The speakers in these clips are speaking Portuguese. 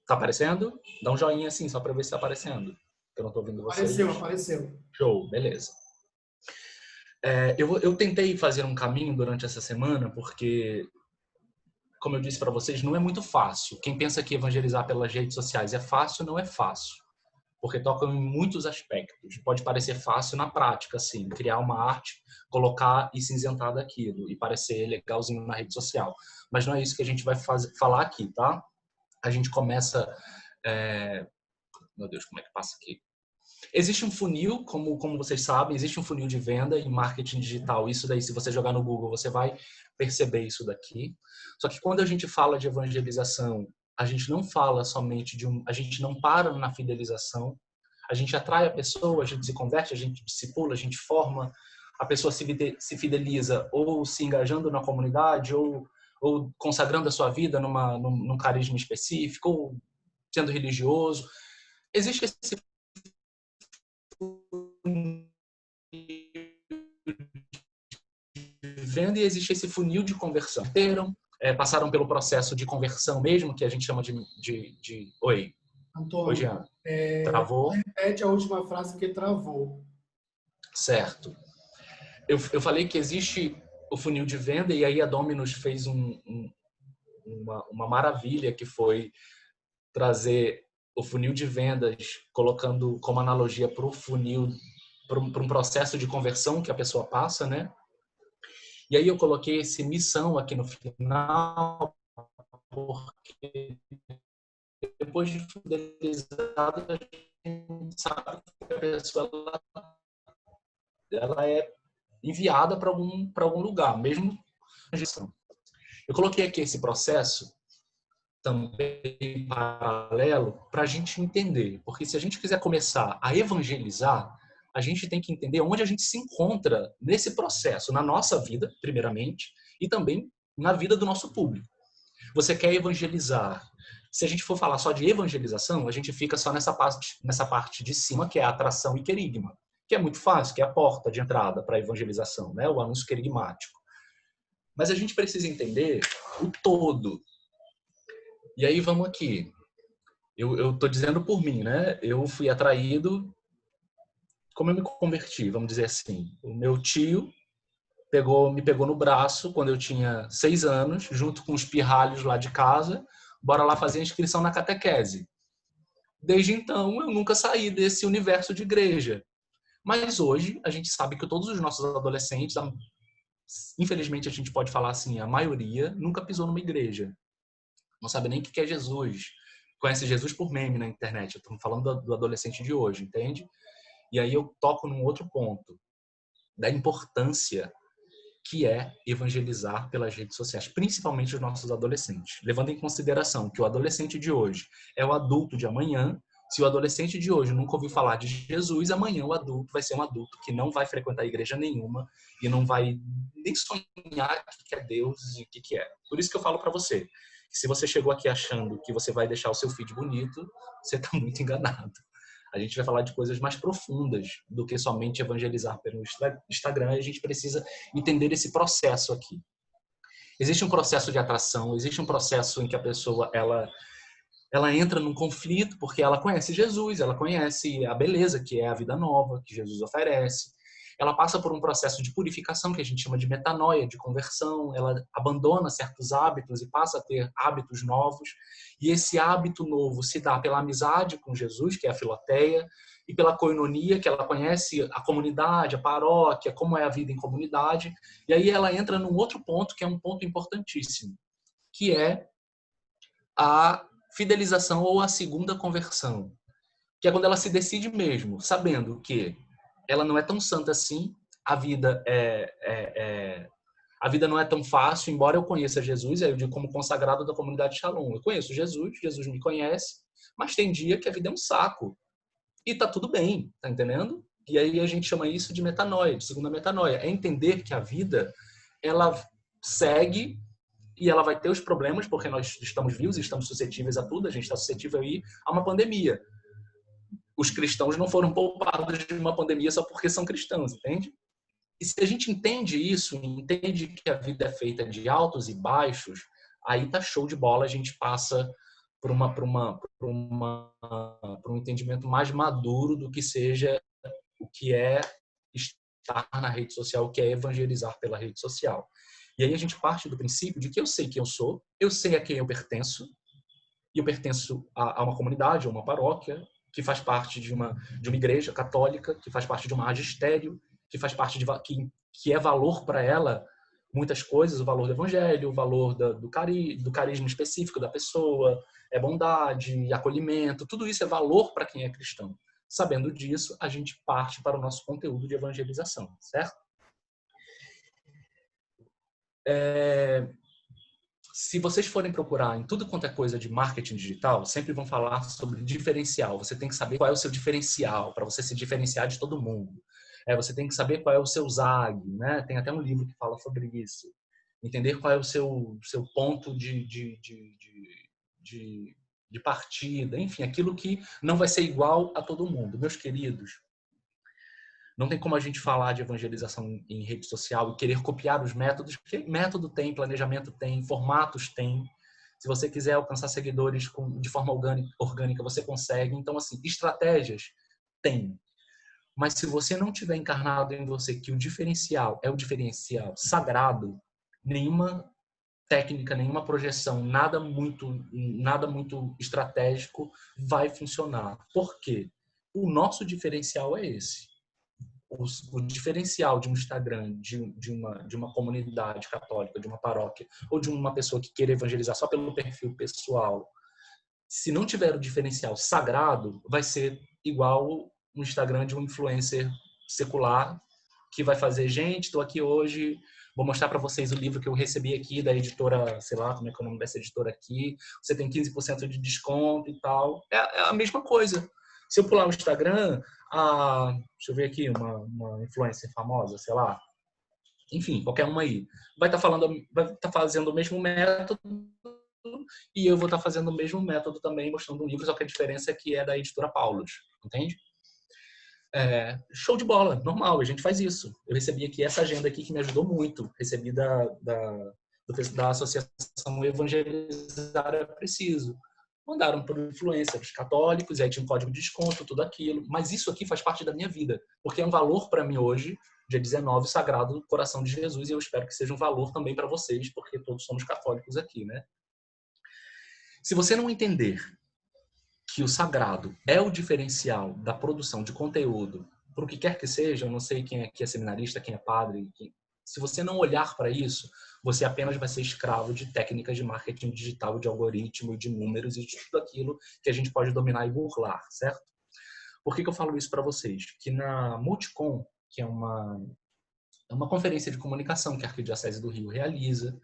Tá aparecendo? Dá um joinha assim, só para ver se tá aparecendo. Eu não tô ouvindo vocês. Apareceu. Show, beleza. Eu tentei fazer um caminho durante essa semana, porque, como eu disse para vocês, não é muito fácil. Quem pensa que evangelizar pelas redes sociais é fácil, não é fácil. Porque toca em muitos aspectos. Pode parecer fácil na prática, assim, criar uma arte, colocar e cinzentar daquilo, e parecer legalzinho na rede social. Mas não é isso que a gente vai falar aqui, tá? A gente começa... Meu Deus, como é que passa aqui? Existe um funil, como vocês sabem, existe um funil de venda em marketing digital. Isso daí, se você jogar no Google, você vai perceber isso daqui. Só que quando a gente fala de evangelização, a gente não fala somente a gente não para na fidelização. A gente atrai a pessoa, a gente se converte, a gente discipula, a gente forma, a pessoa se fideliza ou se engajando na comunidade ou consagrando a sua vida num carisma específico ou sendo religioso. Existe esse venda e existe esse funil de conversão. Passaram pelo processo de conversão mesmo, que a gente chama de... Oi. Oi, Antônio, Jean. Travou? repete a última frase que travou. Certo. Eu falei que existe o funil de venda e aí a Dominus fez uma maravilha, que foi trazer o funil de vendas, colocando como analogia para o funil, para um processo de conversão que a pessoa passa, né? E aí eu coloquei esse missão aqui no final, porque depois de fidelizada, a gente sabe que a pessoa ela é enviada para algum lugar, mesmo na gestão. Eu coloquei aqui esse processo também em paralelo para a gente entender, porque se a gente quiser começar a evangelizar, a gente tem que entender onde a gente se encontra nesse processo, na nossa vida, primeiramente, e também na vida do nosso público. Você quer evangelizar. Se a gente for falar só de evangelização, a gente fica só nessa parte de cima, que é a atração e querigma, que é muito fácil, que é a porta de entrada para a evangelização, né? O anúncio querigmático. Mas a gente precisa entender o todo. E aí vamos aqui. Eu estou dizendo por mim, né? Eu fui atraído... Como eu me converti, vamos dizer assim. O meu tio me pegou no braço quando eu tinha 6 anos, junto com os pirralhos lá de casa. Bora lá fazer a inscrição na catequese. Desde então, eu nunca saí desse universo de igreja. Mas hoje, a gente sabe que todos os nossos adolescentes, infelizmente a gente pode falar assim, a maioria nunca pisou numa igreja. Não sabe nem o que é Jesus. Conhece Jesus por meme na internet. Eu estou falando do adolescente de hoje, entende? E aí eu toco num outro ponto, da importância que é evangelizar pelas redes sociais, principalmente os nossos adolescentes. Levando em consideração que o adolescente de hoje é o adulto de amanhã. Se o adolescente de hoje nunca ouviu falar de Jesus, amanhã o adulto vai ser um adulto que não vai frequentar igreja nenhuma e não vai nem sonhar o que é Deus e o que é. Por isso que eu falo para você, que se você chegou aqui achando que você vai deixar o seu feed bonito, você está muito enganado. A gente vai falar de coisas mais profundas do que somente evangelizar pelo Instagram, e a gente precisa entender esse processo aqui. Existe um processo de atração, existe um processo em que a pessoa ela entra num conflito porque ela conhece Jesus, ela conhece a beleza que é a vida nova que Jesus oferece. Ela passa por um processo de purificação que a gente chama de metanoia, de conversão. Ela abandona certos hábitos e passa a ter hábitos novos. E esse hábito novo se dá pela amizade com Jesus, que é a filoteia, e pela koinonia, que ela conhece a comunidade, a paróquia, como é a vida em comunidade. E aí ela entra num outro ponto, que é um ponto importantíssimo, que é a fidelização ou a segunda conversão, que é quando ela se decide mesmo, sabendo que ela não é tão santa assim, a vida a vida não é tão fácil, embora eu conheça Jesus, aí eu digo como consagrado da comunidade Shalom, eu conheço Jesus, Jesus me conhece, mas tem dia que a vida é um saco, e tá tudo bem, tá entendendo? E aí a gente chama isso de metanoia, de segunda metanoia, é entender que a vida, ela segue e ela vai ter os problemas, porque nós estamos vivos e estamos suscetíveis a tudo, a gente está suscetível aí a uma pandemia. Os cristãos não foram poupados de uma pandemia só porque são cristãos, entende? E se a gente entende isso, entende que a vida é feita de altos e baixos, aí tá show de bola, a gente passa um entendimento mais maduro do que seja o que é estar na rede social, o que é evangelizar pela rede social. E aí a gente parte do princípio de que eu sei quem eu sou, eu sei a quem eu pertenço, e eu pertenço a uma comunidade, a uma paróquia, que faz parte de uma igreja católica, que faz parte de um magistério, que faz parte que é valor para ela muitas coisas, o valor do evangelho, o valor do carisma específico da pessoa, é bondade, acolhimento, tudo isso é valor para quem é cristão. Sabendo disso, a gente parte para o nosso conteúdo de evangelização, certo? Se vocês forem procurar em tudo quanto é coisa de marketing digital, sempre vão falar sobre diferencial. Você tem que saber qual é o seu diferencial, para você se diferenciar de todo mundo. Você tem que saber qual é o seu ZAG, né? Tem até um livro que fala sobre isso. Entender qual é o seu ponto de partida. Enfim, aquilo que não vai ser igual a todo mundo. Meus queridos, não tem como a gente falar de evangelização em rede social e querer copiar os métodos, porque método tem, planejamento tem, formatos tem. Se você quiser alcançar seguidores de forma orgânica, você consegue. Então, assim, estratégias tem. Mas se você não tiver encarnado em você que o diferencial é o diferencial sagrado, nenhuma técnica, nenhuma projeção, nada muito estratégico vai funcionar. Por quê? O nosso diferencial é esse. O diferencial de um Instagram, de uma comunidade católica, de uma paróquia, ou de uma pessoa que queira evangelizar só pelo perfil pessoal, se não tiver o diferencial sagrado, vai ser igual um Instagram de um influencer secular que vai fazer, gente, estou aqui hoje, vou mostrar para vocês o livro que eu recebi aqui da editora, sei lá como é que é o nome dessa editora aqui, você tem 15% de desconto e tal. É a mesma coisa. Se eu pular o Instagram, deixa eu ver aqui, uma influencer famosa, sei lá, enfim, qualquer uma aí, vai estar fazendo o mesmo método e eu vou estar fazendo o mesmo método também, mostrando um livro, só que a diferença é que é da editora Paulus, entende? Show de bola, normal, a gente faz isso. Eu recebi aqui essa agenda aqui que me ajudou muito, recebi da Associação Evangelizar é Preciso. Mandaram para influencers católicos, e aí tinha um código de desconto, tudo aquilo. Mas isso aqui faz parte da minha vida, porque é um valor para mim hoje, dia 19, Sagrado Coração de Jesus, e eu espero que seja um valor também para vocês, porque todos somos católicos aqui, né? Se você não entender que o sagrado é o diferencial da produção de conteúdo, para o que quer que seja, eu não sei quem aqui é seminarista, quem é padre, se você não olhar para isso, você apenas vai ser escravo de técnicas de marketing digital, de algoritmo, de números e de tudo aquilo que a gente pode dominar e burlar, certo? Por que eu falo isso para vocês? Que na Multicom, que é uma conferência de comunicação que a Arquidiocese do Rio realiza,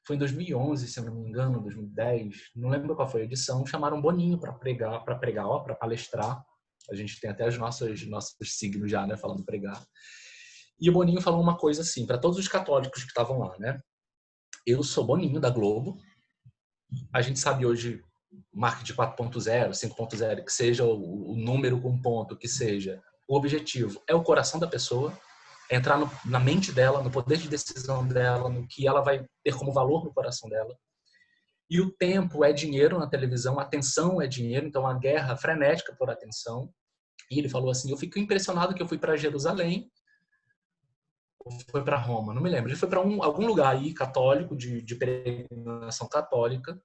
foi em 2011, se eu não me engano, 2010, não lembro qual foi a edição, chamaram Boninho para para palestrar. A gente tem até os nossos signos já, né, falando pregar. E o Boninho falou uma coisa assim, para todos os católicos que estavam lá, né? Eu sou Boninho, da Globo. A gente sabe hoje, marketing 4.0, 5.0, que seja o número com ponto, que seja, o objetivo é o coração da pessoa, é entrar na mente dela, no poder de decisão dela, no que ela vai ter como valor no coração dela. E o tempo é dinheiro na televisão, a atenção é dinheiro, então a guerra frenética por atenção. E ele falou assim, eu fico impressionado que eu fui para Jerusalém, ou foi para Roma, não me lembro. Ele foi para algum lugar aí católico, de peregrinação católica,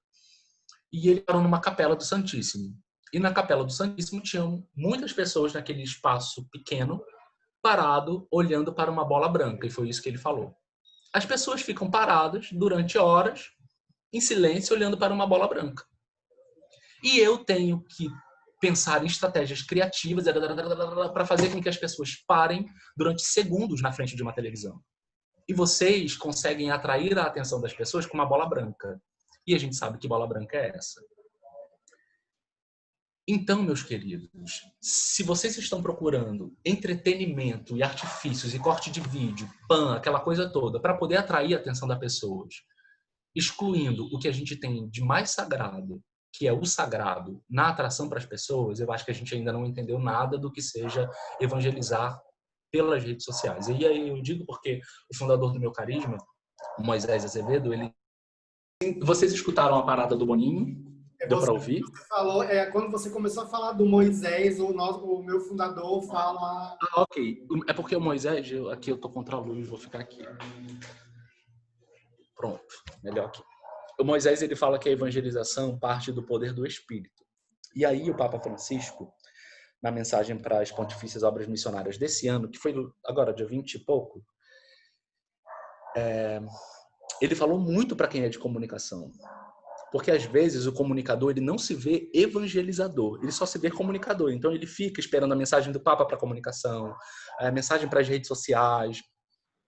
e ele parou numa capela do Santíssimo. E na capela do Santíssimo tinham muitas pessoas naquele espaço pequeno, parado, olhando para uma bola branca, e foi isso que ele falou. As pessoas ficam paradas durante horas, em silêncio, olhando para uma bola branca. E eu tenho que pensar em estratégias criativas para fazer com que as pessoas parem durante segundos na frente de uma televisão. E vocês conseguem atrair a atenção das pessoas com uma bola branca. E a gente sabe que bola branca é essa. Então, meus queridos, se vocês estão procurando entretenimento e artifícios e corte de vídeo, aquela coisa toda, para poder atrair a atenção das pessoas, excluindo o que a gente tem de mais sagrado, que é o sagrado, na atração para as pessoas, eu acho que a gente ainda não entendeu nada do que seja evangelizar pelas redes sociais. E aí eu digo porque o fundador do meu carisma, o Moisés Azevedo, vocês escutaram a parada do Boninho, Deu para ouvir? Você falou, quando você começou a falar do Moisés, o meu fundador fala. Ah, ok. É porque o Moisés, aqui eu tô contra a luz, vou ficar aqui. Pronto, melhor aqui. O Moisés, ele fala que a evangelização parte do poder do Espírito. E aí o Papa Francisco, na mensagem para as Pontifícias Obras Missionárias desse ano, que foi agora dia 20 e pouco, ele falou muito para quem é de comunicação. Porque às vezes o comunicador ele não se vê evangelizador, ele só se vê comunicador. Então ele fica esperando a mensagem do Papa para a comunicação, a mensagem para as redes sociais,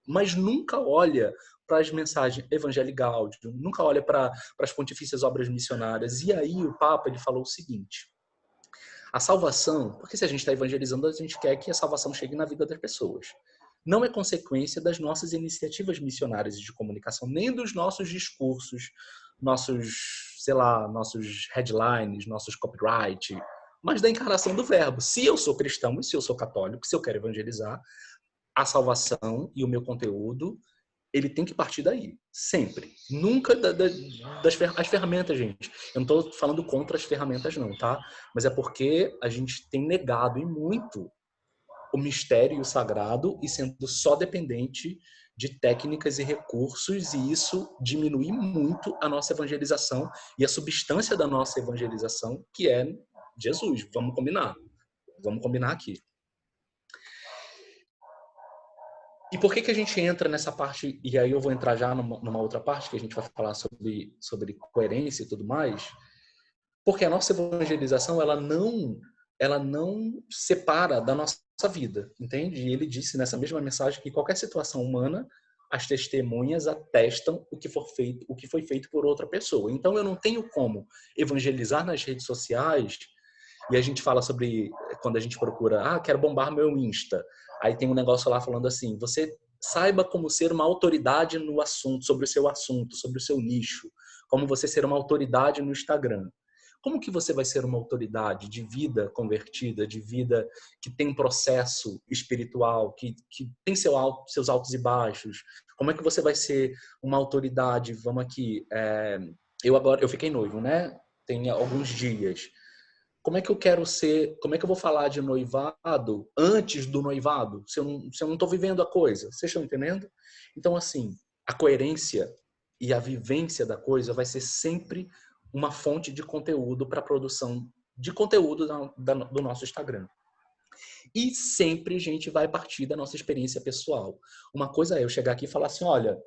mas nunca olha para as mensagens Evangelii Gaudium, nunca olha para as Pontifícias Obras Missionárias. E aí o Papa ele falou o seguinte: a salvação, porque se a gente está evangelizando, a gente quer que a salvação chegue na vida das pessoas. Não é consequência das nossas iniciativas missionárias de comunicação, nem dos nossos discursos, nossos headlines, nossos copyright, mas da encarnação do verbo. Se eu sou cristão e se eu sou católico, se eu quero evangelizar, a salvação e o meu conteúdo, ele tem que partir daí, sempre. Nunca as ferramentas, gente. Eu não estou falando contra as ferramentas, não, tá? Mas é porque a gente tem negado e muito o mistério e o sagrado e sendo só dependente de técnicas e recursos, e isso diminui muito a nossa evangelização e a substância da nossa evangelização, que é Jesus. Vamos combinar. Vamos combinar aqui. E por que a gente entra nessa parte, e aí eu vou entrar já numa outra parte, que a gente vai falar sobre coerência e tudo mais, porque a nossa evangelização, ela não separa da nossa vida, entende? E ele disse nessa mesma mensagem que qualquer situação humana, as testemunhas atestam o que foi feito por outra pessoa. Então eu não tenho como evangelizar nas redes sociais, e a gente fala sobre, quando a gente procura, quero bombar meu Insta. Aí tem um negócio lá falando assim, você saiba como ser uma autoridade no assunto, sobre o seu nicho. Como você ser uma autoridade no Instagram. Como que você vai ser uma autoridade de vida convertida, de vida que tem um processo espiritual, que tem seus altos e baixos? Como é que você vai ser uma autoridade? Vamos aqui, eu fiquei noivo, né? Tem alguns dias. Como é que eu quero ser, como é que eu vou falar de noivado antes do noivado, se eu não estou vivendo a coisa? Vocês estão entendendo? Então, assim, a coerência e a vivência da coisa vai ser sempre uma fonte de conteúdo para a produção de conteúdo do nosso Instagram. E sempre a gente vai partir da nossa experiência pessoal. Uma coisa é eu chegar aqui e falar assim, olha,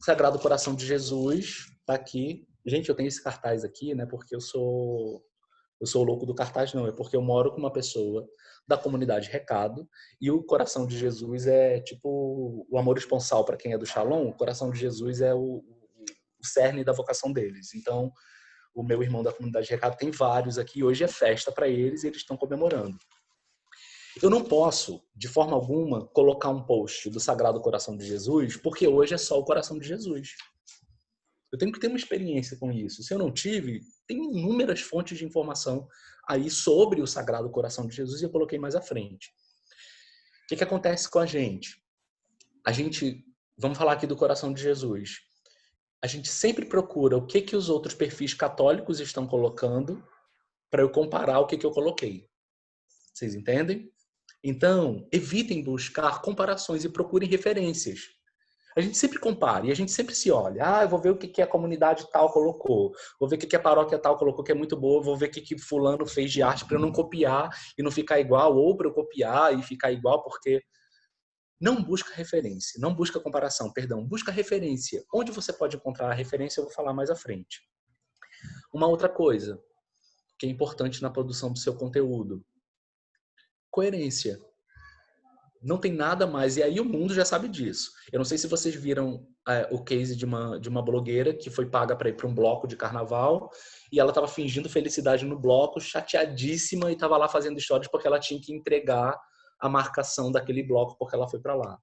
Sagrado Coração de Jesus está aqui. Gente, eu tenho esse cartaz aqui, né? Porque eu sou o louco do cartaz, não. É porque eu moro com uma pessoa da comunidade Recado e o Coração de Jesus é tipo o amor esponsal para quem é do Shalom. O Coração de Jesus é o cerne da vocação deles. Então, o meu irmão da comunidade Recado tem vários aqui. Hoje é festa para eles e eles estão comemorando. Eu não posso, de forma alguma, colocar um post do Sagrado Coração de Jesus, porque hoje é só o Coração de Jesus. Eu tenho que ter uma experiência com isso. Se eu não tive, tem inúmeras fontes de informação aí sobre o Sagrado Coração de Jesus e eu coloquei mais à frente. O que acontece com a gente? Vamos falar aqui do Coração de Jesus. A gente sempre procura o que os outros perfis católicos estão colocando para eu comparar o que eu coloquei. Vocês entendem? Então, evitem buscar comparações e procurem referências. A gente sempre compara e a gente sempre se olha. Eu vou ver o que a comunidade tal colocou. Vou ver o que a paróquia tal colocou que é muito boa. Vou ver o que fulano fez de arte para eu não copiar e não ficar igual. Ou para eu copiar e ficar igual, porque não busca referência. Não busca comparação, perdão. Busca referência. Onde você pode encontrar a referência, eu vou falar mais à frente. Uma outra coisa que é importante na produção do seu conteúdo. Coerência. Não tem nada mais. E aí o mundo já sabe disso. Eu não sei se vocês viram o case de uma blogueira que foi paga para ir para um bloco de carnaval e ela estava fingindo felicidade no bloco, chateadíssima, e estava lá fazendo stories porque ela tinha que entregar a marcação daquele bloco porque ela foi para lá.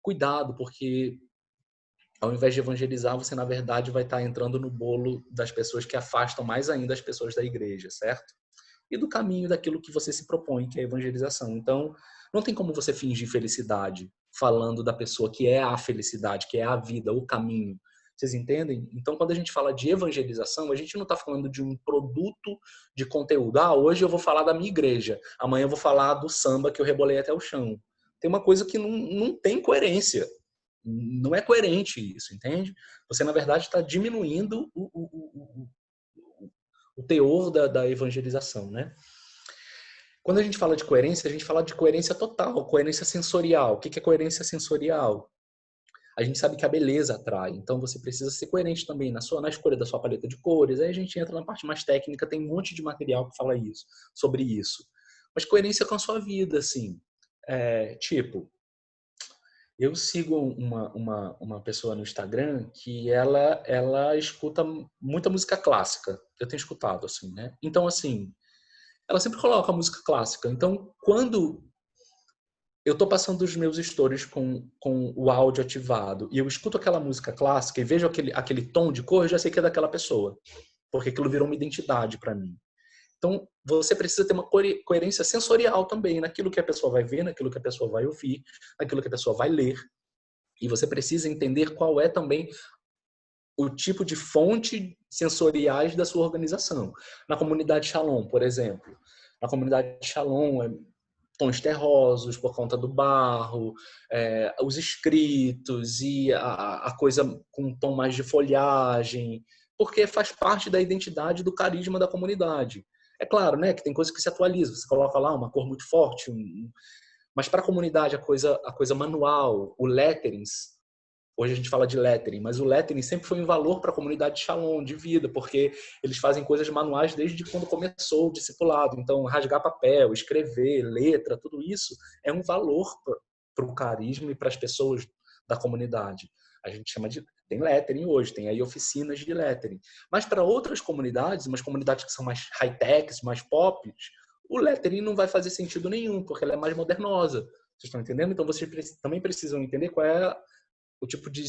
Cuidado, porque ao invés de evangelizar, você na verdade vai estar entrando no bolo das pessoas que afastam mais ainda as pessoas da igreja, certo? E do caminho daquilo que você se propõe, que é a evangelização. Então, não tem como você fingir felicidade falando da pessoa que é a felicidade, que é a vida, o caminho. Vocês entendem? Então, quando a gente fala de evangelização, a gente não está falando de um produto de conteúdo. Ah, hoje eu vou falar da minha igreja, amanhã eu vou falar do samba que eu rebolei até o chão. Tem uma coisa que não tem coerência. Não é coerente isso, entende? Você, na verdade, está diminuindo o teor da evangelização, né? Quando a gente fala de coerência, a gente fala de coerência total, coerência sensorial. O que é coerência sensorial? A gente sabe que a beleza atrai, então você precisa ser coerente também na escolha da sua paleta de cores. Aí a gente entra na parte mais técnica, tem um monte de material que fala sobre isso. Mas coerência com a sua vida, assim. Tipo, eu sigo uma pessoa no Instagram que ela escuta muita música clássica. Eu tenho escutado, assim, né? Então, assim, ela sempre coloca música clássica. Então, quando eu tô passando os meus stories com o áudio ativado e eu escuto aquela música clássica e vejo aquele tom de cor, eu já sei que é daquela pessoa. Porque aquilo virou uma identidade para mim. Então, você precisa ter uma coerência sensorial também naquilo que a pessoa vai ver, naquilo que a pessoa vai ouvir, naquilo que a pessoa vai ler. E você precisa entender qual é também o tipo de fonte sensoriais da sua organização. Na comunidade Shalom, por exemplo. Na comunidade Shalom, tons terrosos por conta do barro, os escritos e a coisa com um tom mais de folhagem, porque faz parte da identidade do carisma da comunidade. É claro, né, que tem coisas que se atualizam. Você coloca lá uma cor muito forte, mas para a comunidade a coisa manual, o letterings. Hoje a gente fala de lettering, mas o lettering sempre foi um valor para a comunidade de Shalom, de vida, porque eles fazem coisas manuais desde quando começou o discipulado. Então, rasgar papel, escrever, letra, tudo isso é um valor para o carisma e para as pessoas da comunidade. A gente chama de... Tem lettering hoje, tem aí oficinas de lettering. Mas para outras comunidades, umas comunidades que são mais high-techs, mais pop, o lettering não vai fazer sentido nenhum, porque ela é mais modernosa. Vocês estão entendendo? Então, vocês também precisam entender qual é o tipo de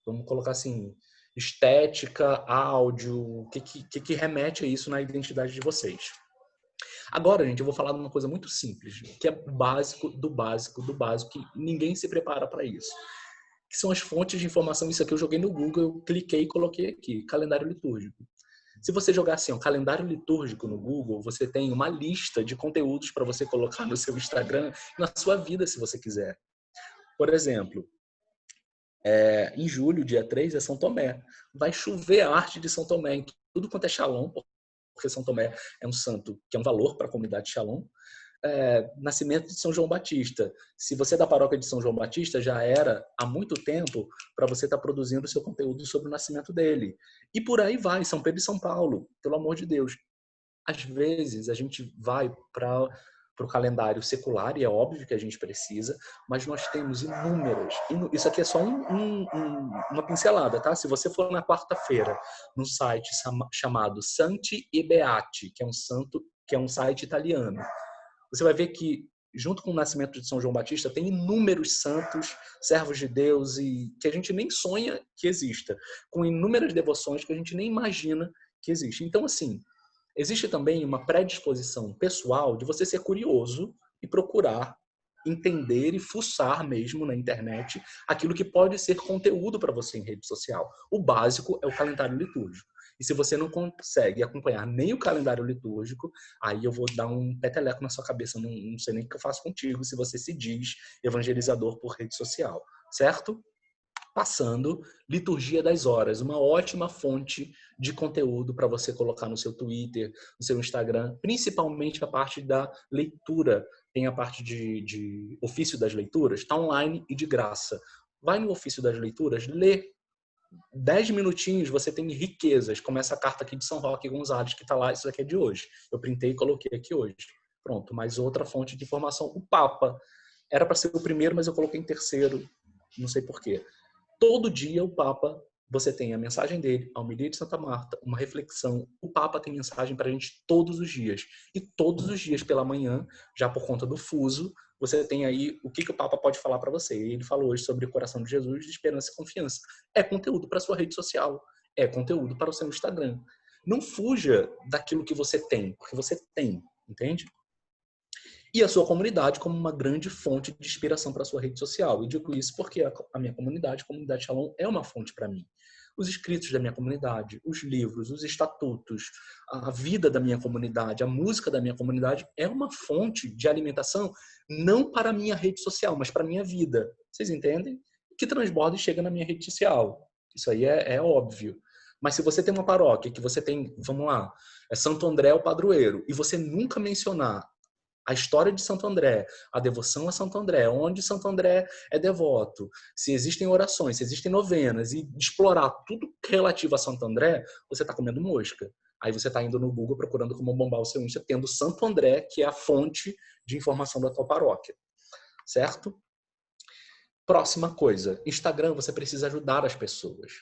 vamos colocar assim, estética, áudio, o que remete a isso na identidade de vocês. Agora, gente, eu vou falar de uma coisa muito simples, que é básico do básico do básico, que ninguém se prepara para isso. Que são as fontes de informação. Isso aqui eu joguei no Google, eu cliquei e coloquei aqui, calendário litúrgico. Se você jogar assim, calendário litúrgico no Google, você tem uma lista de conteúdos para você colocar no seu Instagram e na sua vida, se você quiser. Por exemplo, em julho, dia 3, é São Tomé. Vai chover a arte de São Tomé em tudo quanto é Shalom, porque São Tomé é um santo que é um valor para a comunidade Shalom. Nascimento de São João Batista. Se você é da paróquia de São João Batista, já era há muito tempo para você estar produzindo o seu conteúdo sobre o nascimento dele. E por aí vai, São Pedro e São Paulo, pelo amor de Deus. Às vezes a gente vai para o calendário secular, e é óbvio que a gente precisa, mas nós temos inúmeras. Isso aqui é só uma pincelada, tá? Se você for na quarta-feira, num site chamado Santi e Beati, que é um site italiano, você vai ver que, junto com o nascimento de São João Batista, tem inúmeros santos, servos de Deus, e que a gente nem sonha que exista, com inúmeras devoções que a gente nem imagina que existe. Então, assim, existe também uma predisposição pessoal de você ser curioso e procurar entender e fuçar mesmo na internet aquilo que pode ser conteúdo para você em rede social. O básico é o calendário litúrgico. E se você não consegue acompanhar nem o calendário litúrgico, aí eu vou dar um peteleco na sua cabeça. Não sei nem o que eu faço contigo se você se diz evangelizador por rede social, certo? Passando, Liturgia das Horas, uma ótima fonte de conteúdo para você colocar no seu Twitter, no seu Instagram, principalmente a parte da leitura. Tem a parte de ofício das leituras, está online e de graça. Vai no ofício das leituras, lê 10 minutinhos, você tem riquezas, como essa carta aqui de São Roque Gonzalez, que está lá, isso aqui é de hoje. Eu printei e coloquei aqui hoje. Pronto, mais outra fonte de informação. O Papa. Era para ser o primeiro, mas eu coloquei em terceiro, não sei porquê. Todo dia o Papa, você tem a mensagem dele, a homilia de Santa Marta, uma reflexão. O Papa tem mensagem para a gente todos os dias. E todos os dias pela manhã, já por conta do fuso, você tem aí o que o Papa pode falar para você. Ele falou hoje sobre o coração de Jesus, de esperança e confiança. É conteúdo para sua rede social. É conteúdo para o seu Instagram. Não fuja daquilo que você tem, porque você tem, entende? E a sua comunidade como uma grande fonte de inspiração para a sua rede social. Eu digo isso porque a minha comunidade, a comunidade Shalom, é uma fonte para mim. Os escritos da minha comunidade, os livros, os estatutos, a vida da minha comunidade, a música da minha comunidade é uma fonte de alimentação não para a minha rede social, mas para a minha vida. Vocês entendem? Que transborda e chega na minha rede social. Isso aí é óbvio. Mas se você tem uma paróquia, que você tem, vamos lá, é Santo André o padroeiro, e você nunca mencionar a história de Santo André, a devoção a Santo André, onde Santo André é devoto, se existem orações, se existem novenas, e explorar tudo relativo a Santo André, você está comendo mosca. Aí você está indo no Google procurando como bombar o seu Insta, tendo Santo André, que é a fonte de informação da tua paróquia. Certo? Próxima coisa. Instagram, você precisa ajudar as pessoas.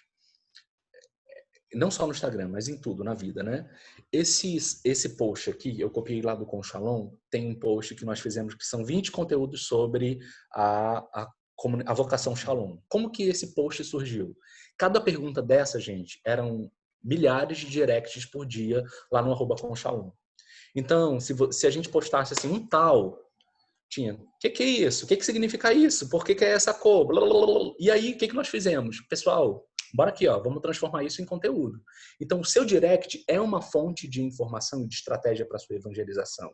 Não só no Instagram, mas em tudo, na vida, né? Esse post aqui, eu copiei lá do Conchalon, tem um post que nós fizemos que são 20 conteúdos sobre a vocação Shalom. Como que esse post surgiu? Cada pergunta dessa, gente, eram milhares de directs por dia lá no @Conchalon. Então, se a gente postasse assim, um tal, tinha, o que é isso? O que significa isso? Por que é essa cor? Blablabla. E aí, o que nós fizemos? Pessoal, bora aqui, ó, vamos transformar isso em conteúdo. Então, o seu direct é uma fonte de informação e de estratégia para a sua evangelização.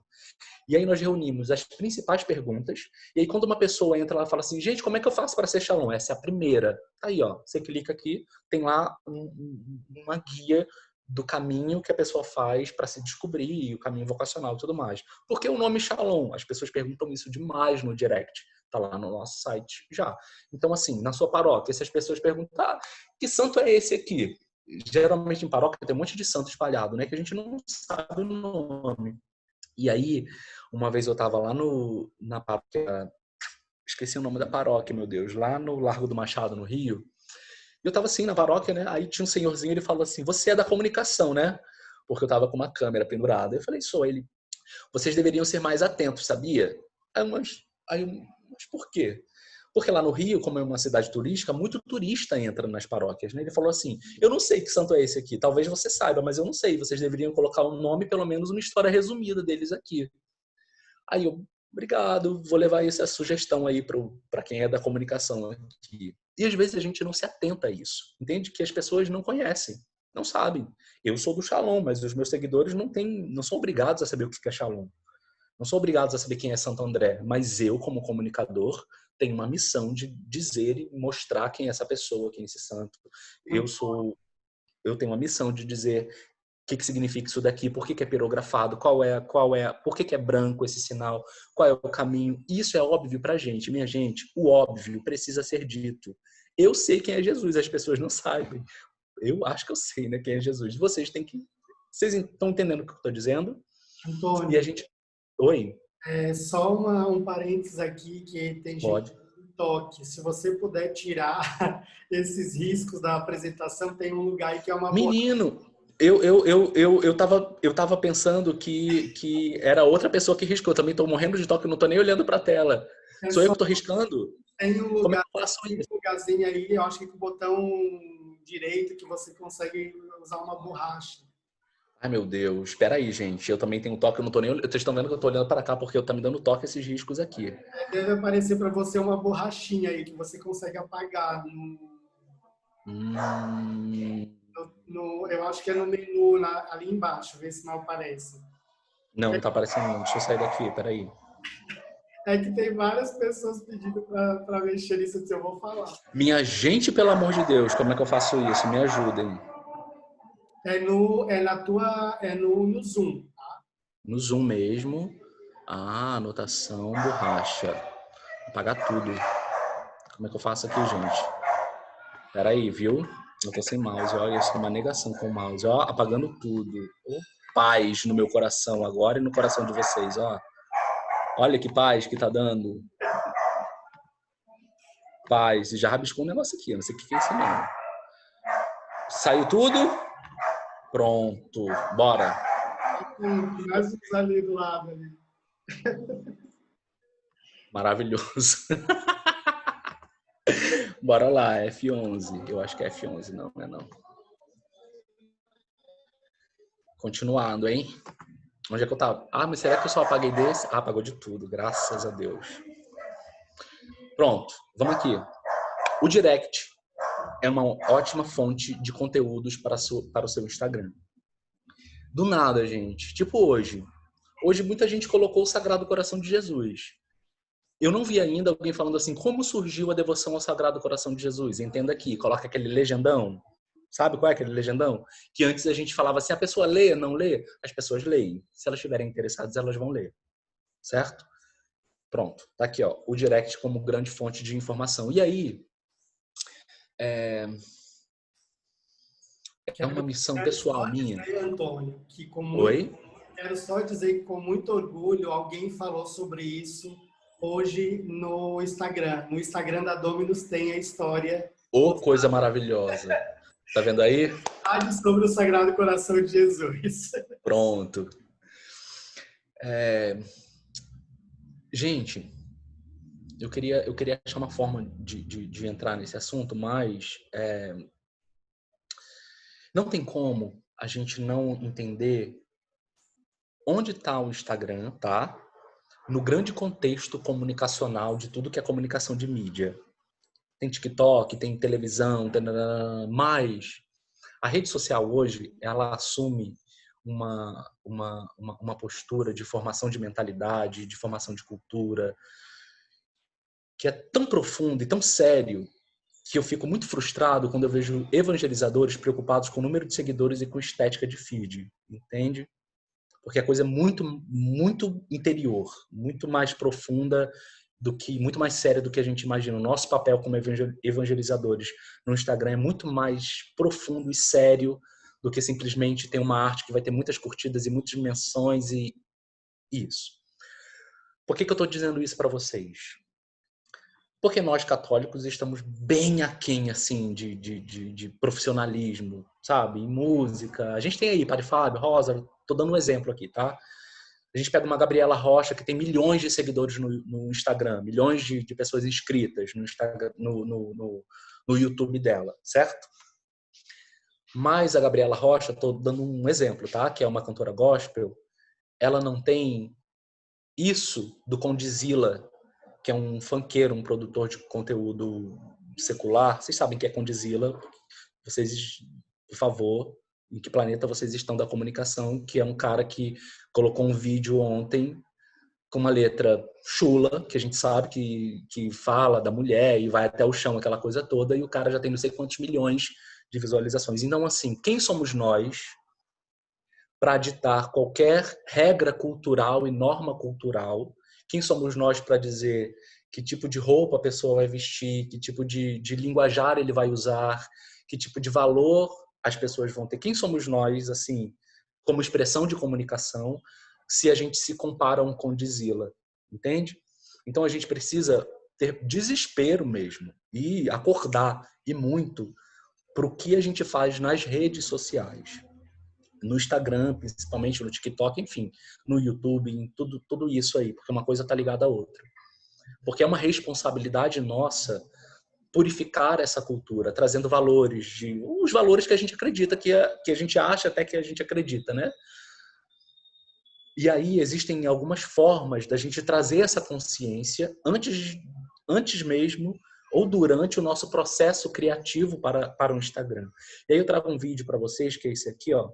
E aí nós reunimos as principais perguntas, e aí quando uma pessoa entra lá e fala assim, gente, como é que eu faço para ser Shalom? Essa é a primeira. Tá aí, ó, você clica aqui, tem lá uma guia do caminho que a pessoa faz para se descobrir, o caminho vocacional e tudo mais. Por que o nome Shalom? As pessoas perguntam isso demais no direct. Tá lá no nosso site já. Então, assim, na sua paróquia, se as pessoas perguntam, que santo é esse aqui? Geralmente em paróquia tem um monte de santo espalhado, né? Que a gente não sabe o nome. E aí, uma vez eu tava lá na paróquia, esqueci o nome da paróquia, meu Deus, lá no Largo do Machado, no Rio. E eu tava assim na paróquia, né? Aí tinha um senhorzinho, ele falou assim, você é da comunicação, né? Porque eu tava com uma câmera pendurada. Eu falei, sou. Ele, vocês deveriam ser mais atentos, sabia? Mas por quê? Porque lá no Rio, como é uma cidade turística, muito turista entra nas paróquias, né? Ele falou assim, eu não sei que santo é esse aqui, talvez você saiba, mas eu não sei, vocês deveriam colocar um nome, pelo menos uma história resumida deles aqui. Aí eu, obrigado, vou levar essa sugestão aí para quem é da comunicação aqui. E às vezes a gente não se atenta a isso, entende? Que as pessoas não conhecem, não sabem. Eu sou do Shalom, mas os meus seguidores não são obrigados a saber o que é Shalom. Não são obrigados a saber quem é Santo André, mas eu, como comunicador, tenho uma missão de dizer e mostrar quem é essa pessoa, quem é esse santo. Eu tenho uma missão de dizer o que significa isso daqui, por que é pirografado, por que é branco esse sinal, qual é o caminho. Isso é óbvio pra gente. Minha gente, o óbvio precisa ser dito. Eu sei quem é Jesus, as pessoas não sabem. Eu acho que eu sei, né, quem é Jesus. Vocês estão entendendo o que eu estou dizendo? Antônio, E a gente... Oi? só um parênteses aqui, que tem gente Pode. no toque. Se você puder tirar esses riscos da apresentação, tem um lugar aí que é uma boa. Menino, eu tava pensando que era outra pessoa que riscou. Eu também tô morrendo de toque, não tô nem olhando pra tela. Sou eu que tô riscando? Tem um Como é lugar, que eu faço isso? um lugarzinho aí, eu acho que com o botão direito que você consegue usar uma borracha. Ai, meu Deus. Espera aí, gente. Eu também tenho toque, eu não tô nem olhando. Vocês estão vendo que eu tô olhando para cá porque eu tá me dando toque esses riscos aqui. Deve aparecer para você uma borrachinha aí que você consegue apagar. Hum... Eu acho que é no menu ali embaixo, ver se não aparece. Não, não tá aparecendo não. Deixa eu sair daqui, peraí. É que tem várias pessoas pedindo para mexer nisso, eu vou falar. Minha gente, pelo amor de Deus, como é que eu faço isso? Me ajudem. No Zoom. Tá? No Zoom mesmo. Anotação, borracha. Vou apagar tudo. Como é que eu faço aqui, gente? Peraí, viu? Eu tô sem mouse. Olha, isso é uma negação com o mouse. Ó, apagando tudo. Paz no meu coração agora e no coração de vocês, ó. Olha que paz que tá dando. Paz. E já rabiscou um negócio aqui. Eu não sei o que é isso, não. Saiu tudo? Pronto. Bora. Mais uns ali do lado. Ali. Maravilhoso. Bora lá, F11. Eu acho que é F11, não é não. Continuando, hein? Onde é que eu tava? Ah, mas será que eu só apaguei desse? Ah, apagou de tudo, graças a Deus. Pronto, vamos aqui. O direct é uma ótima fonte de conteúdos para o seu Instagram. Do nada, gente. Tipo hoje. Hoje muita gente colocou o Sagrado Coração de Jesus. Eu não vi ainda alguém falando assim, como surgiu a devoção ao Sagrado Coração de Jesus? Entenda aqui, coloca aquele legendão. Sabe qual é aquele legendão? Que antes a gente falava assim, a pessoa lê, não lê? As pessoas leem. Se elas estiverem interessadas, elas vão ler. Certo? Pronto. Tá aqui, ó. O direct como grande fonte de informação. E aí, é uma missão pessoal minha. Antônio, que Oi? quero só dizer que com muito orgulho alguém falou sobre isso hoje no Instagram. No Instagram da Dominus tem a história. Ô, coisa maravilhosa. Tá vendo aí? Sobre o Sagrado Coração de Jesus. Pronto. Gente, eu queria achar uma forma de entrar nesse assunto, mas não tem como a gente não entender onde está o Instagram, tá? No grande contexto comunicacional de tudo que é comunicação de mídia. Tem TikTok, tem televisão, mas a rede social hoje, ela assume uma postura de formação de mentalidade, de formação de cultura, que é tão profundo e tão sério que eu fico muito frustrado quando eu vejo evangelizadores preocupados com o número de seguidores e com estética de feed, entende? Porque a coisa é muito, muito interior, muito mais profunda muito mais séria do que a gente imagina. O nosso papel como evangelizadores no Instagram é muito mais profundo e sério do que simplesmente ter uma arte que vai ter muitas curtidas e muitas menções e isso. Por que eu estou dizendo isso para vocês? Porque nós católicos estamos bem aquém assim, de profissionalismo, sabe? Em música. A gente tem aí Padre Fábio, Rosa, tô dando um exemplo aqui, tá? A gente pega uma Gabriela Rocha que tem milhões de seguidores no Instagram, milhões de pessoas inscritas no Instagram, no YouTube dela, certo? Mas a Gabriela Rocha, tô dando um exemplo, tá? Que é uma cantora gospel, ela não tem isso do Condzilla, que é um funkeiro, um produtor de conteúdo secular. Vocês sabem que é Condzilla. Vocês, por favor, em que planeta vocês estão da comunicação, que é um cara que colocou um vídeo ontem com uma letra chula, que a gente sabe que fala da mulher e vai até o chão, aquela coisa toda, e o cara já tem não sei quantos milhões de visualizações. Então, assim, quem somos nós para ditar qualquer regra cultural e norma cultural? Quem somos nós para dizer que tipo de roupa a pessoa vai vestir, que tipo de linguajar ele vai usar, que tipo de valor as pessoas vão ter? Quem somos nós, assim, como expressão de comunicação, se a gente se compara a um Condzilla, entende? Então a gente precisa ter desespero mesmo e acordar, e muito, para o que a gente faz nas redes sociais. No Instagram, principalmente no TikTok, enfim, no YouTube, em tudo isso aí, porque uma coisa está ligada à outra. Porque é uma responsabilidade nossa purificar essa cultura, trazendo valores, os valores que a gente acredita, que a gente acha até que a gente acredita, né? E aí existem algumas formas da gente trazer essa consciência antes mesmo ou durante o nosso processo criativo para o Instagram. E aí eu trago um vídeo para vocês, que é esse aqui, ó.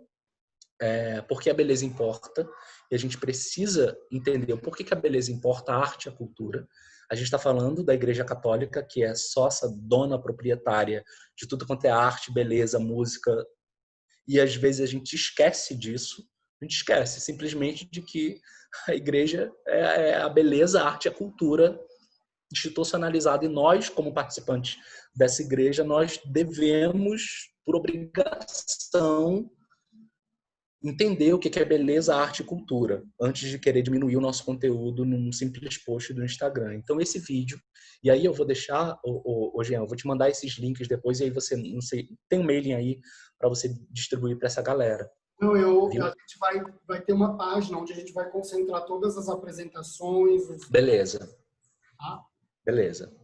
Porque a beleza importa, e a gente precisa entender o porquê que a beleza importa, a arte e a cultura. A gente está falando da Igreja Católica, que é sócia, dona proprietária de tudo quanto é arte, beleza, música, e às vezes a gente esquece disso. A gente esquece simplesmente de que a igreja é a beleza, a arte e a cultura institucionalizada, e nós, como participantes dessa igreja, nós devemos, por obrigação, entender o que é beleza, arte e cultura, antes de querer diminuir o nosso conteúdo num simples post do Instagram. Então, esse vídeo, e aí eu vou deixar, Jean, eu vou te mandar esses links depois, e aí você, não sei, tem um mailing aí para você distribuir para essa galera. Não, a gente vai ter uma página onde a gente vai concentrar todas as apresentações. Beleza. Tá? Beleza.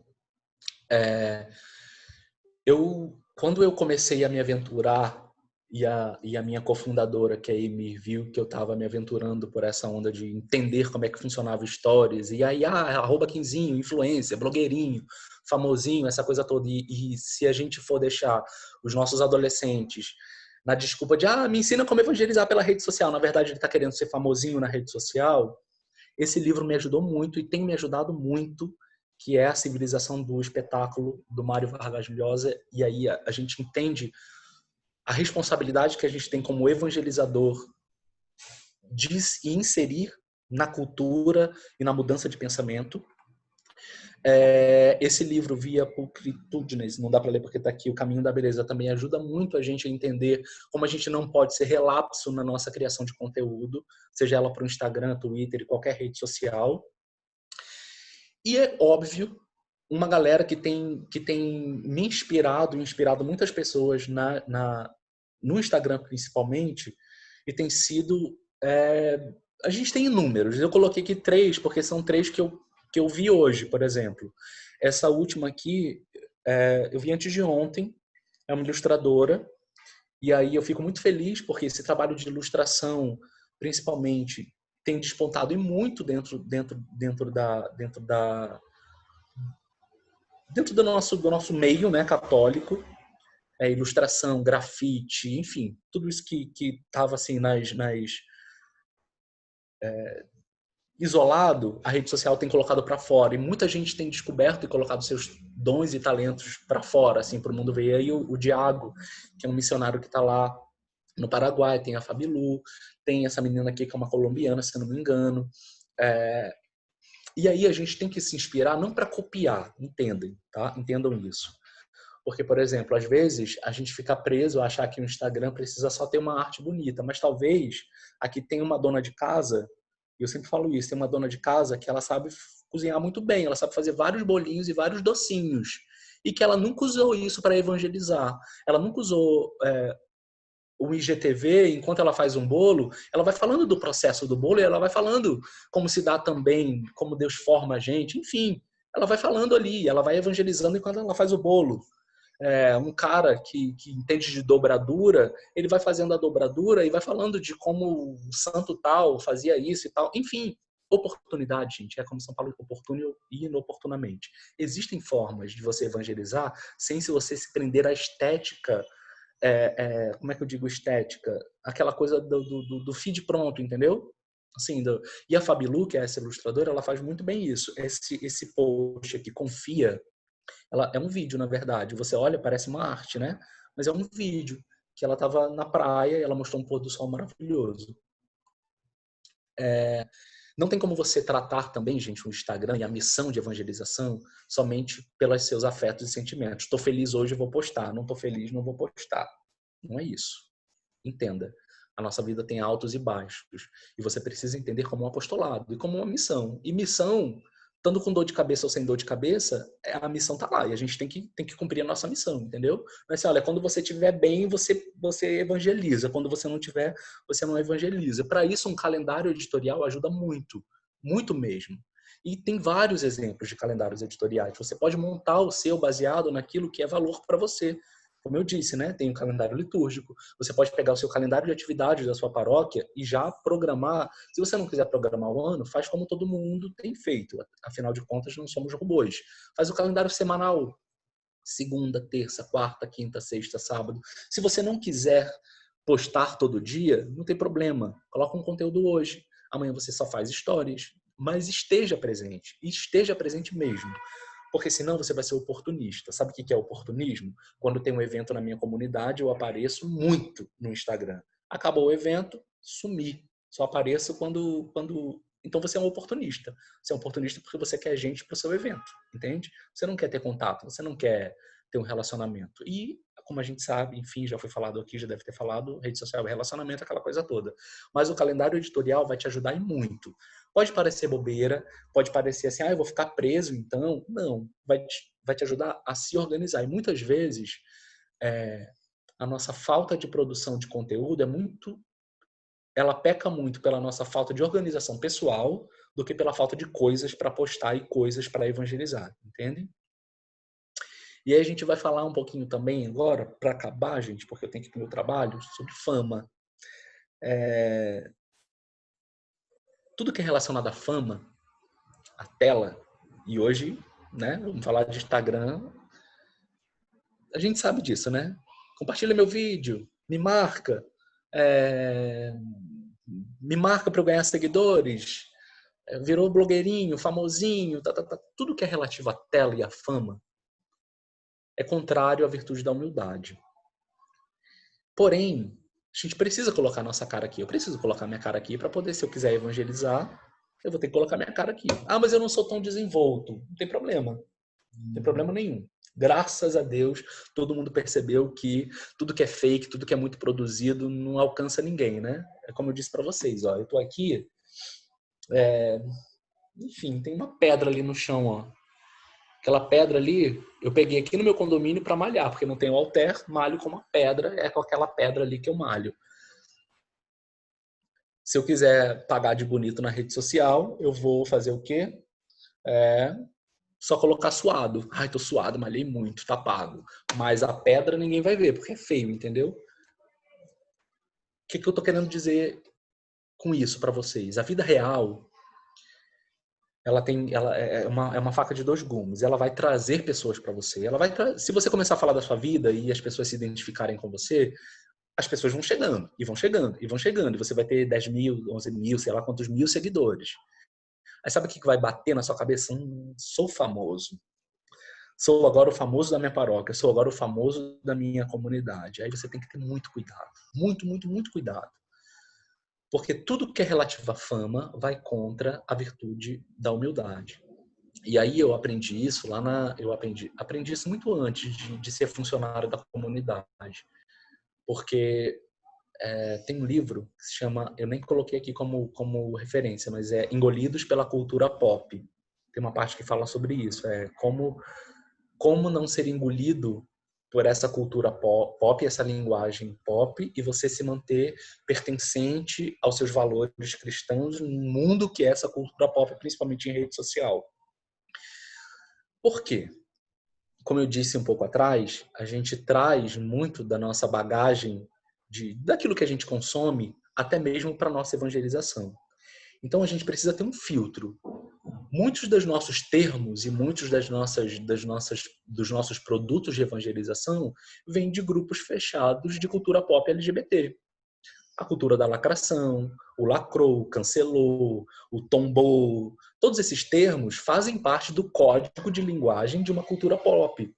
Quando eu comecei a me aventurar e a minha cofundadora, que é a Amy, viu que eu estava me aventurando por essa onda de entender como é que funcionava stories, e aí, arroba quinzinho, influencer, blogueirinho, famosinho, essa coisa toda. E se a gente for deixar os nossos adolescentes na desculpa de, me ensina como evangelizar pela rede social, na verdade ele está querendo ser famosinho na rede social, esse livro me ajudou muito e tem me ajudado muito, que é A Civilização do Espetáculo, do Mário Vargas Llosa, e aí a gente entende a responsabilidade que a gente tem como evangelizador de inserir na cultura e na mudança de pensamento. Esse livro, Via Pulchritudinis, não dá para ler porque está aqui, O Caminho da Beleza, também ajuda muito a gente a entender como a gente não pode ser relapso na nossa criação de conteúdo, seja ela para o Instagram, Twitter e qualquer rede social. E é óbvio, uma galera que tem me inspirado muitas pessoas no Instagram principalmente, e tem sido... a gente tem inúmeros. Eu coloquei aqui 3, porque são 3 que eu vi hoje, por exemplo. Essa última aqui, eu vi antes de ontem, é uma ilustradora, e aí eu fico muito feliz, porque esse trabalho de ilustração, principalmente, tem despontado e muito dentro do nosso meio, né, católico, ilustração, grafite, enfim, tudo isso que estava assim isolado, a rede social tem colocado para fora, e muita gente tem descoberto e colocado seus dons e talentos para fora, assim, para o mundo ver. E aí o Diago, que é um missionário que está lá no Paraguai, tem a Fabilu, tem essa menina aqui que é uma colombiana, se eu não me engano. E aí a gente tem que se inspirar não para copiar, entendam isso. Porque, por exemplo, às vezes a gente fica preso a achar que o Instagram precisa só ter uma arte bonita, mas talvez aqui tem uma dona de casa, e eu sempre falo isso, tem uma dona de casa que ela sabe cozinhar muito bem, ela sabe fazer vários bolinhos e vários docinhos, e que ela nunca usou isso para evangelizar. Ela nunca usou o IGTV, enquanto ela faz um bolo, ela vai falando do processo do bolo e ela vai falando como se dá também, como Deus forma a gente, enfim, ela vai falando ali, ela vai evangelizando enquanto ela faz o bolo. Um cara que entende de dobradura, ele vai fazendo a dobradura e vai falando de como o santo tal fazia isso e tal. Enfim, oportunidade, gente, é como São Paulo, oportuno e inoportunamente. Existem formas de você evangelizar sem se você se prender à estética, como é que eu digo estética? Aquela coisa do feed pronto, entendeu? Assim, e a Fabilu, que é essa ilustradora, ela faz muito bem isso. Esse post aqui, Confia, ela é um vídeo, na verdade. Você olha, parece uma arte, né? Mas é um vídeo que ela estava na praia e ela mostrou um pôr do sol maravilhoso. Não tem como você tratar também, gente, o Instagram e a missão de evangelização somente pelos seus afetos e sentimentos. Estou feliz hoje, vou postar. Não estou feliz, não vou postar. Não é isso. Entenda. A nossa vida tem altos e baixos. E você precisa entender como um apostolado e como uma missão. E missão, estando com dor de cabeça ou sem dor de cabeça, a missão está lá. E a gente tem que cumprir a nossa missão, entendeu? Mas assim, olha, quando você estiver bem, você evangeliza. Quando você não estiver, você não evangeliza. Para isso, um calendário editorial ajuda muito. Muito mesmo. E tem vários exemplos de calendários editoriais. Você pode montar o seu baseado naquilo que é valor para você. Como eu disse, né? Tem um calendário litúrgico. Você pode pegar o seu calendário de atividades da sua paróquia e já programar. Se você não quiser programar o ano, faz como todo mundo tem feito. Afinal de contas, não somos robôs. Faz o calendário semanal. Segunda, terça, quarta, quinta, sexta, sábado. Se você não quiser postar todo dia, não tem problema. Coloca um conteúdo hoje. Amanhã você só faz stories. Mas esteja presente. E esteja presente mesmo. Porque senão você vai ser oportunista. Sabe o que é oportunismo? Quando tem um evento na minha comunidade, eu apareço muito no Instagram. Acabou o evento, sumi. Só apareço quando... Então você é um oportunista. Você é um oportunista porque você quer gente para o seu evento, entende? Você não quer ter contato, você não quer ter um relacionamento. E, como a gente sabe, enfim, já foi falado aqui, já deve ter falado, rede social é relacionamento, aquela coisa toda. Mas o calendário editorial vai te ajudar e muito. Pode parecer bobeira, pode parecer assim, eu vou ficar preso então. Não, vai te ajudar a se organizar. E muitas vezes a nossa falta de produção de conteúdo ela peca muito pela nossa falta de organização pessoal do que pela falta de coisas para postar e coisas para evangelizar, entende? E aí a gente vai falar um pouquinho também agora, para acabar, gente, porque eu tenho que ir para o meu trabalho, sobre fama. Tudo que é relacionado à fama, à tela, e hoje, né, vamos falar de Instagram, a gente sabe disso, né? Compartilha meu vídeo, é, me marca para eu ganhar seguidores, virou blogueirinho, famosinho, tudo que é relativo à tela e à fama é contrário à virtude da humildade. Porém, a gente precisa colocar nossa cara aqui. Eu preciso colocar minha cara aqui para poder, se eu quiser evangelizar, eu vou ter que colocar minha cara aqui. Ah, mas eu não sou tão desenvolto. Não tem problema. Não tem problema nenhum. Graças a Deus, todo mundo percebeu que tudo que é fake, tudo que é muito produzido, não alcança ninguém, né? É como eu disse para vocês, ó, eu tô aqui, enfim, tem uma pedra ali no chão, ó. Aquela pedra ali, eu peguei aqui no meu condomínio para malhar, porque não tem o halter, malho com uma pedra, é com aquela pedra ali que eu malho. Se eu quiser pagar de bonito na rede social, eu vou fazer o quê? Só colocar suado. Ai, tô suado, malhei muito, tá pago. Mas a pedra ninguém vai ver, porque é feio, entendeu? O que eu tô querendo dizer com isso para vocês? A vida real, ela é uma faca de dois gumes. Ela vai trazer pessoas para você. Se você começar a falar da sua vida e as pessoas se identificarem com você, as pessoas vão chegando, e vão chegando, e vão chegando. E você vai ter 10 mil, 11 mil, sei lá quantos mil seguidores. Aí sabe o que vai bater na sua cabeça? Sou famoso. Sou agora o famoso da minha paróquia. Sou agora o famoso da minha comunidade. Aí você tem que ter muito cuidado. Muito, muito, muito cuidado. Porque tudo que é relativo à fama vai contra a virtude da humildade. E aí eu aprendi isso aprendi isso muito antes de ser funcionário da comunidade. Porque tem um livro que se chama, eu nem coloquei aqui como referência, mas é Engolidos pela Cultura Pop. Tem uma parte que fala sobre isso, como não ser engolido por essa cultura pop, essa linguagem pop, e você se manter pertencente aos seus valores cristãos no mundo que é essa cultura pop, principalmente em rede social. Por quê? Como eu disse um pouco atrás, a gente traz muito da nossa bagagem, daquilo que a gente consome, até mesmo para a nossa evangelização. Então a gente precisa ter um filtro. Muitos dos nossos termos e muitos dos nossos produtos de evangelização vêm de grupos fechados de cultura pop LGBT. A cultura da lacração, o lacrou, o cancelou, o tombou, todos esses termos fazem parte do código de linguagem de uma cultura pop.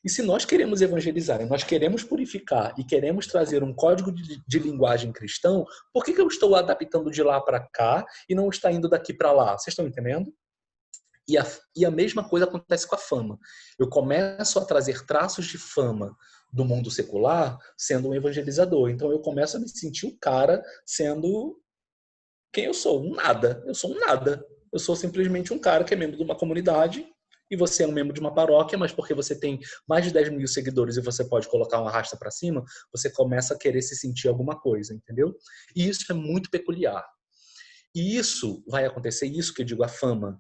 E se nós queremos evangelizar, nós queremos purificar e queremos trazer um código de linguagem cristão, por que eu estou adaptando de lá para cá e não está indo daqui para lá? Vocês estão entendendo? E a mesma coisa acontece com a fama. Eu começo a trazer traços de fama do mundo secular sendo um evangelizador. Então eu começo a me sentir o cara sendo quem eu sou. Um nada. Eu sou um nada. Eu sou simplesmente um cara que é membro de uma comunidade e você é um membro de uma paróquia, mas porque você tem mais de 10 mil seguidores e você pode colocar uma rasta para cima, você começa a querer se sentir alguma coisa, entendeu? E isso é muito peculiar. E isso vai acontecer, isso que eu digo, a fama,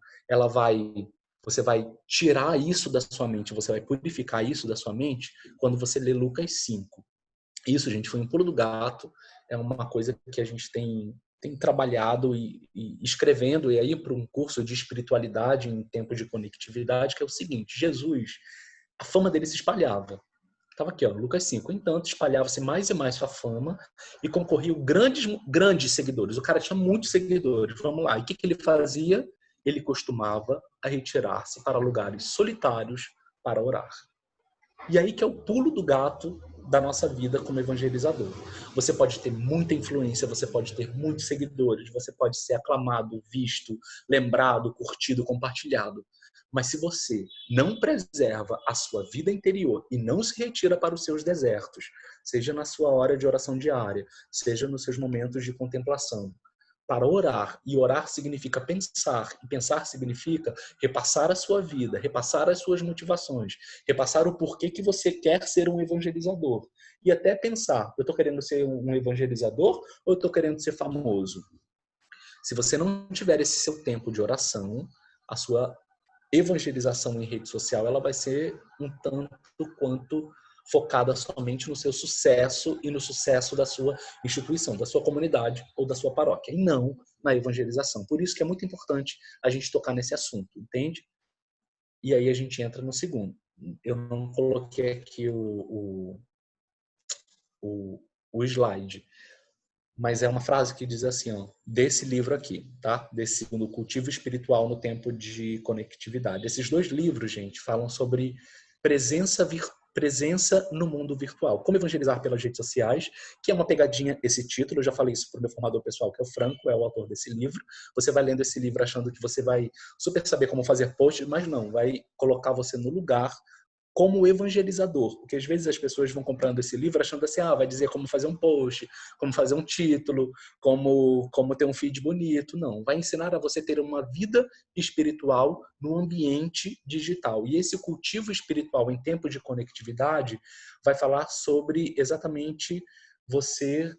você vai tirar isso da sua mente, você vai purificar isso da sua mente quando você lê Lucas 5. Isso, gente, foi um pulo do gato, é uma coisa que a gente tem trabalhado e escrevendo, e aí para um curso de espiritualidade em tempo de conectividade, que é o seguinte: Jesus, a fama dele se espalhava. Estava aqui, ó, Lucas 5. Entanto, espalhava-se mais e mais sua fama e concorriam grandes seguidores. O cara tinha muitos seguidores. Vamos lá. E o que ele fazia? Ele costumava a retirar-se para lugares solitários para orar. E aí que é o pulo do gato da nossa vida como evangelizador. Você pode ter muita influência, você pode ter muitos seguidores, você pode ser aclamado, visto, lembrado, curtido, compartilhado. Mas se você não preserva a sua vida interior e não se retira para os seus desertos, seja na sua hora de oração diária, seja nos seus momentos de contemplação, para orar, e orar significa pensar, e pensar significa repassar a sua vida, repassar as suas motivações, repassar o porquê que você quer ser um evangelizador. E até pensar, eu estou querendo ser um evangelizador ou eu estou querendo ser famoso? Se você não tiver esse seu tempo de oração, a sua evangelização em rede social ela vai ser um tanto quanto focada somente no seu sucesso e no sucesso da sua instituição, da sua comunidade ou da sua paróquia, e não na evangelização. Por isso que é muito importante a gente tocar nesse assunto, entende? E aí a gente entra no segundo. Eu não coloquei aqui o slide, mas é uma frase que diz assim, ó, desse livro aqui, tá? Desse segundo, Cultivo Espiritual no Tempo de Conectividade. Esses 2 livros, gente, falam sobre presença no mundo virtual. Como evangelizar pelas redes sociais, que é uma pegadinha esse título. Eu já falei isso para o meu formador pessoal, que é o Franco, é o autor desse livro. Você vai lendo esse livro achando que você vai super saber como fazer posts, mas não, vai colocar você no lugar como evangelizador, porque às vezes as pessoas vão comprando esse livro achando assim, vai dizer como fazer um post, como fazer um título, como ter um feed bonito. Não, vai ensinar a você ter uma vida espiritual no ambiente digital. E esse cultivo espiritual em tempo de conectividade vai falar sobre exatamente você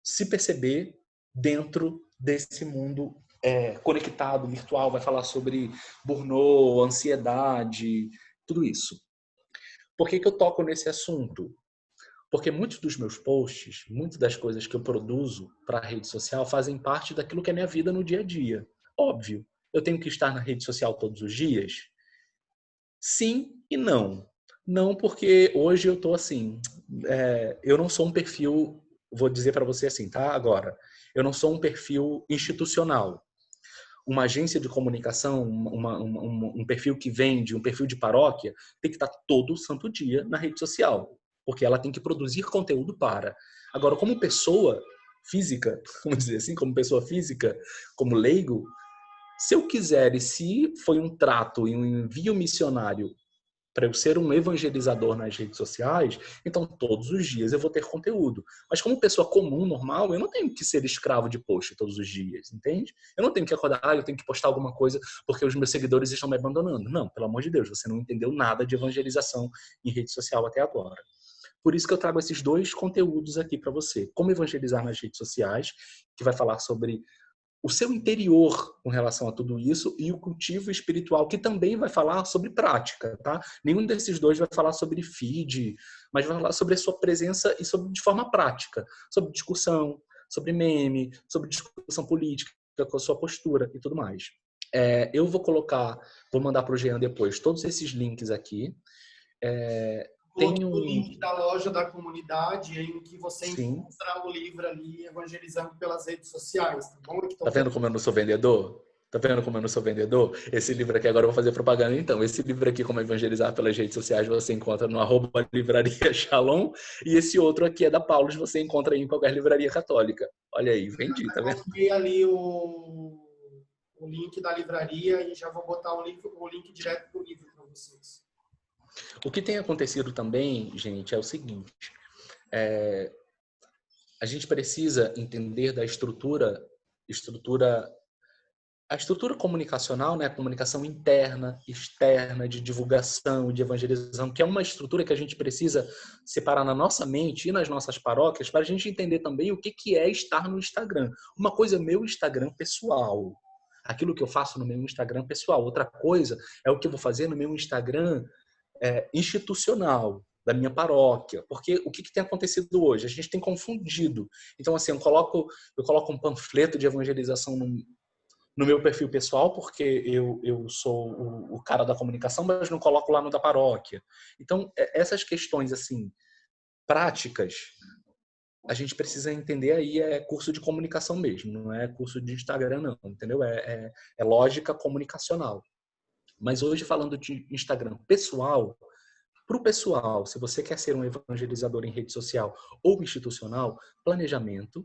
se perceber dentro desse mundo conectado, virtual. Vai falar sobre burnout, ansiedade, tudo isso. Por que eu toco nesse assunto? Porque muitos dos meus posts, muitas das coisas que eu produzo para a rede social fazem parte daquilo que é minha vida no dia a dia. Óbvio, eu tenho que estar na rede social todos os dias? Sim e não. Não, porque hoje eu tô assim, eu não sou um perfil, vou dizer para você assim, tá? Agora, eu não sou um perfil institucional. Uma agência de comunicação, um perfil que vende, um perfil de paróquia, tem que estar todo santo dia na rede social, porque ela tem que produzir conteúdo para. Agora, como pessoa física, vamos dizer assim, como pessoa física, como leigo, se eu quiser, e se foi um trato e um envio missionário para eu ser um evangelizador nas redes sociais, então todos os dias eu vou ter conteúdo. Mas como pessoa comum, normal, eu não tenho que ser escravo de post todos os dias, entende? Eu não tenho que acordar, eu tenho que postar alguma coisa porque os meus seguidores estão me abandonando. Não, pelo amor de Deus, você não entendeu nada de evangelização em rede social até agora. Por isso que eu trago esses 2 conteúdos aqui para você. Como evangelizar nas redes sociais, que vai falar sobre o seu interior com relação a tudo isso, e o cultivo espiritual, que também vai falar sobre prática, tá? Nenhum desses 2 vai falar sobre feed, mas vai falar sobre a sua presença e sobre de forma prática, sobre discussão, sobre meme, sobre discussão política, com a sua postura e tudo mais. Eu vou mandar para o Jean depois todos esses links aqui. Tem o link da loja da comunidade em que você Sim. encontra o livro ali evangelizando pelas redes sociais, tá bom? Tá vendo como eu não sou vendedor? Tá vendo como eu não sou vendedor? Esse livro aqui, agora eu vou fazer propaganda então. Esse livro aqui, Como Evangelizar pelas Redes Sociais, você encontra no @livraria Shalom. E esse outro aqui é da Paulus, você encontra aí em qualquer livraria católica. Olha aí, vendi, tá vendo? Eu coloquei ali o link da livraria e já vou botar o link direto do livro para vocês. O que tem acontecido também, gente, é o seguinte. A gente precisa entender da estrutura comunicacional, né? Comunicação interna, externa, de divulgação, de evangelização, que é uma estrutura que a gente precisa separar na nossa mente e nas nossas paróquias para a gente entender também o que é estar no Instagram. Uma coisa é meu Instagram pessoal, aquilo que eu faço no meu Instagram pessoal. Outra coisa é o que eu vou fazer no meu Instagram institucional, da minha paróquia. Porque o que tem acontecido hoje? A gente tem confundido. Então, assim, eu coloco um panfleto de evangelização no meu perfil pessoal, porque eu sou o cara da comunicação, mas não coloco lá no da paróquia. Então, essas questões, assim, práticas, a gente precisa entender aí, curso de comunicação mesmo, não é curso de Instagram, não, entendeu? É lógica comunicacional. Mas hoje, falando de Instagram pessoal, para o pessoal, se você quer ser um evangelizador em rede social ou institucional, planejamento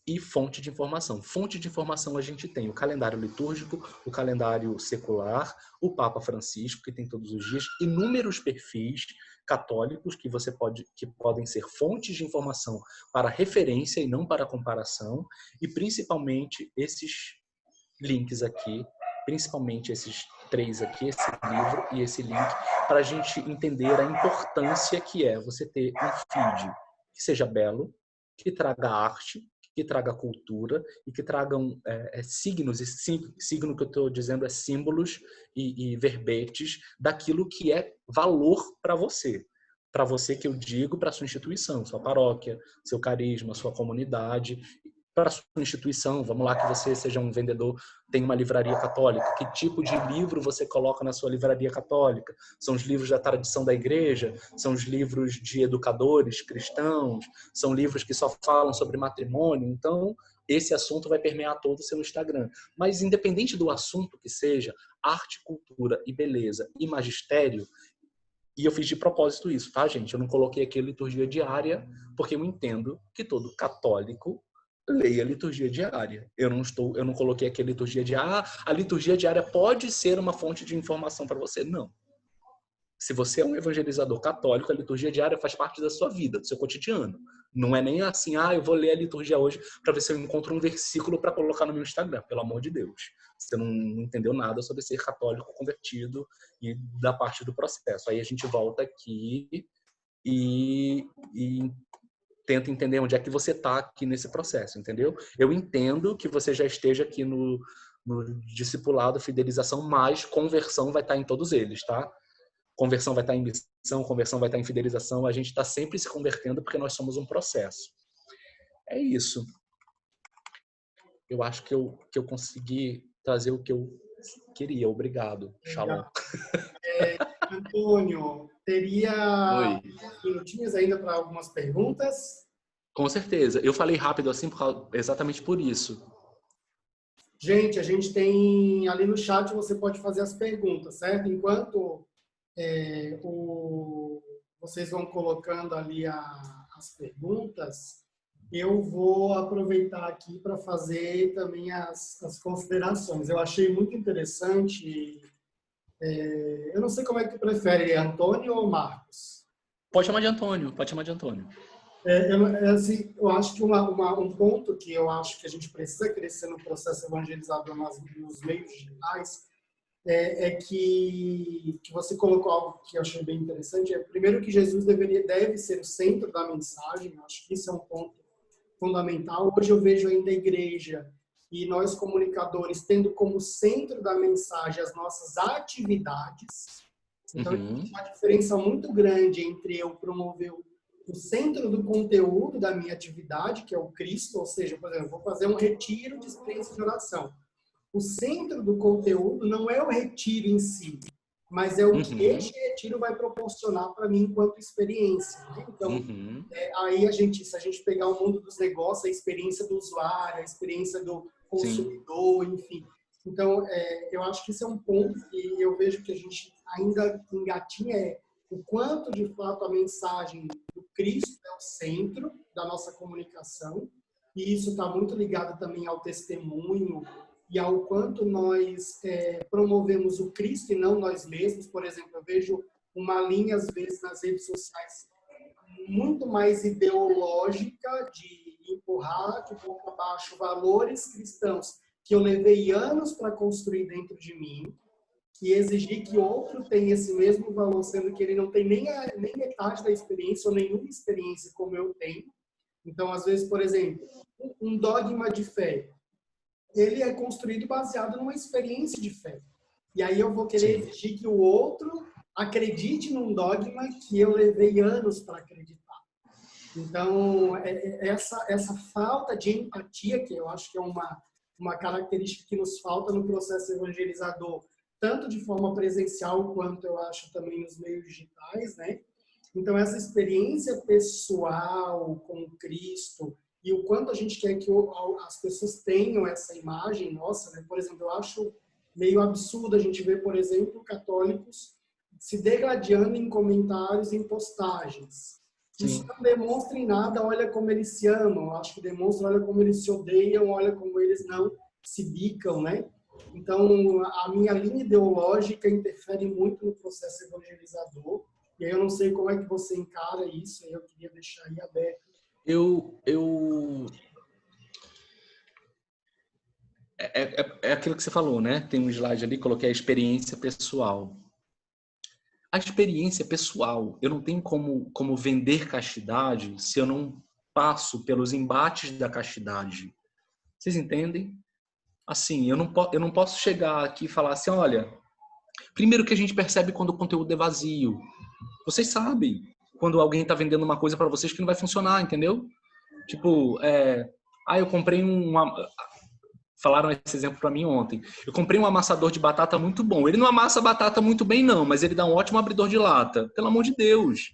e fonte de informação. Fonte de informação a gente tem o calendário litúrgico, o calendário secular, o Papa Francisco, que tem todos os dias, inúmeros perfis católicos que podem ser fontes de informação para referência e não para comparação, e principalmente esses links aqui, principalmente esses 3 aqui, esse livro e esse link, para a gente entender a importância que é você ter um feed que seja belo, que traga arte, que traga cultura e que tragam signos, e signo que eu estou dizendo é símbolos e verbetes daquilo que é valor para você. Para você que eu digo, para sua instituição, sua paróquia, seu carisma, sua comunidade, para sua instituição. Vamos lá que você seja um vendedor, tem uma livraria católica. Que tipo de livro você coloca na sua livraria católica? São os livros da tradição da igreja? São os livros de educadores cristãos? São livros que só falam sobre matrimônio? Então, esse assunto vai permear todo o seu Instagram. Mas independente do assunto que seja, arte, cultura e beleza e magistério, e eu fiz de propósito isso, tá, gente? Eu não coloquei aqui a liturgia diária, porque eu entendo que todo católico leia a liturgia diária. Eu não coloquei aqui a liturgia diária. A liturgia diária pode ser uma fonte de informação para você. Não. Se você é um evangelizador católico, a liturgia diária faz parte da sua vida, do seu cotidiano. Não é nem assim, eu vou ler a liturgia hoje para ver se eu encontro um versículo para colocar no meu Instagram. Pelo amor de Deus. Você não entendeu nada sobre ser católico convertido e da parte do processo. Aí a gente volta aqui e tenta entender onde é que você está aqui nesse processo, entendeu? Eu entendo que você já esteja aqui no discipulado, fidelização, mas conversão vai estar em todos eles, tá? Conversão vai estar em missão, conversão vai estar em fidelização. A gente está sempre se convertendo porque nós somos um processo. É isso. Eu acho que eu consegui trazer o que eu queria. Obrigado. Shalom. Antônio, teria Oi. minutinhos ainda para algumas perguntas? Com certeza. Eu falei rápido assim exatamente por isso. Gente, a gente tem ali no chat, você pode fazer as perguntas, certo? Enquanto vocês vão colocando ali as perguntas, eu vou aproveitar aqui para fazer também as considerações. Eu achei muito interessante. Eu não sei como é que tu prefere, Antônio ou Marcos? Pode chamar de Antônio, pode chamar de Antônio. Assim, eu acho que um ponto que eu acho que a gente precisa crescer no processo evangelizador nos meios digitais que você colocou algo que eu achei bem interessante. Primeiro que Jesus deve ser o centro da mensagem. Eu acho que isso é um ponto fundamental. Hoje eu vejo ainda a igreja e nós comunicadores tendo como centro da mensagem as nossas atividades. Então, existe uma diferença muito grande entre eu promover o centro do conteúdo da minha atividade, que é o Cristo, ou seja, por exemplo, vou fazer um retiro de experiência de oração. O centro do conteúdo não é o retiro em si, mas é o que este retiro vai proporcionar para mim enquanto experiência. Né? Então, aí se a gente pegar o mundo dos negócios, a experiência do usuário, a experiência do consumidor, enfim. Então, eu acho que isso é um ponto que eu vejo que a gente ainda engatinha, o quanto, de fato, a mensagem do Cristo é o centro da nossa comunicação, e isso está muito ligado também ao testemunho e ao quanto nós promovemos o Cristo e não nós mesmos. Por exemplo, eu vejo uma linha, às vezes, nas redes sociais muito mais ideológica de empurrar de boca abaixo valores cristãos que eu levei anos para construir dentro de mim, e exigir que outro tenha esse mesmo valor, sendo que ele não tem nem metade da experiência ou nenhuma experiência como eu tenho. Então, às vezes, por exemplo, um dogma de fé, ele é construído baseado numa experiência de fé. E aí eu vou querer exigir que o outro acredite num dogma que eu levei anos para acreditar. Então, essa falta de empatia, que eu acho que é uma característica que nos falta no processo evangelizador, tanto de forma presencial quanto eu acho também nos meios digitais, né? Então, essa experiência pessoal com Cristo e o quanto a gente quer que as pessoas tenham essa imagem nossa, né? Por exemplo, eu acho meio absurdo a gente ver, por exemplo, católicos se degradando em comentários, em postagens. Isso não demonstra em nada, olha como eles se amam, eu acho que demonstra, olha como eles se odeiam, olha como eles não se bicam, né? Então, a minha linha ideológica interfere muito no processo evangelizador. E aí eu não sei como é que você encara isso, eu queria deixar aí aberto. É aquilo que você falou, né? Tem um slide ali, coloquei a experiência pessoal. A experiência pessoal, eu não tenho como vender castidade se eu não passo pelos embates da castidade. Vocês entendem? Assim, eu não posso chegar aqui e falar assim, olha, primeiro que a gente percebe quando o conteúdo é vazio. Vocês sabem quando alguém está vendendo uma coisa para vocês que não vai funcionar, entendeu? Tipo, eu comprei falaram esse exemplo para mim ontem. Eu comprei um amassador de batata muito bom. Ele não amassa batata muito bem, não, mas ele dá um ótimo abridor de lata. Pelo amor de Deus.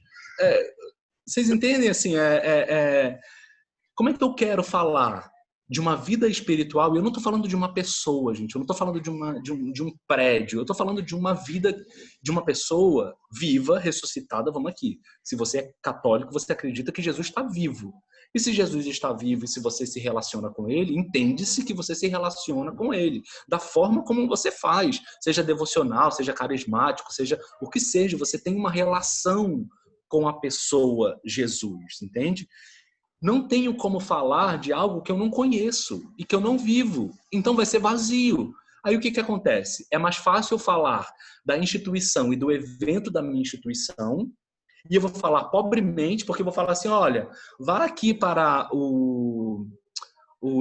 Vocês entendem, assim, como é que eu quero falar de uma vida espiritual? E eu não estou falando de uma pessoa, gente. Eu não estou falando de um prédio. Eu estou falando de uma vida, de uma pessoa viva, ressuscitada. Vamos aqui. Se você é católico, você acredita que Jesus está vivo. E se Jesus está vivo e se você se relaciona com ele, entende-se que você se relaciona com ele. Da forma como você faz. Seja devocional, seja carismático, seja o que seja. Você tem uma relação com a pessoa Jesus, entende? Não tenho como falar de algo que eu não conheço e que eu não vivo. Então vai ser vazio. Aí o que acontece? É mais fácil eu falar da instituição e do evento da minha instituição, e eu vou falar pobremente, porque eu vou falar assim, olha, vá aqui para o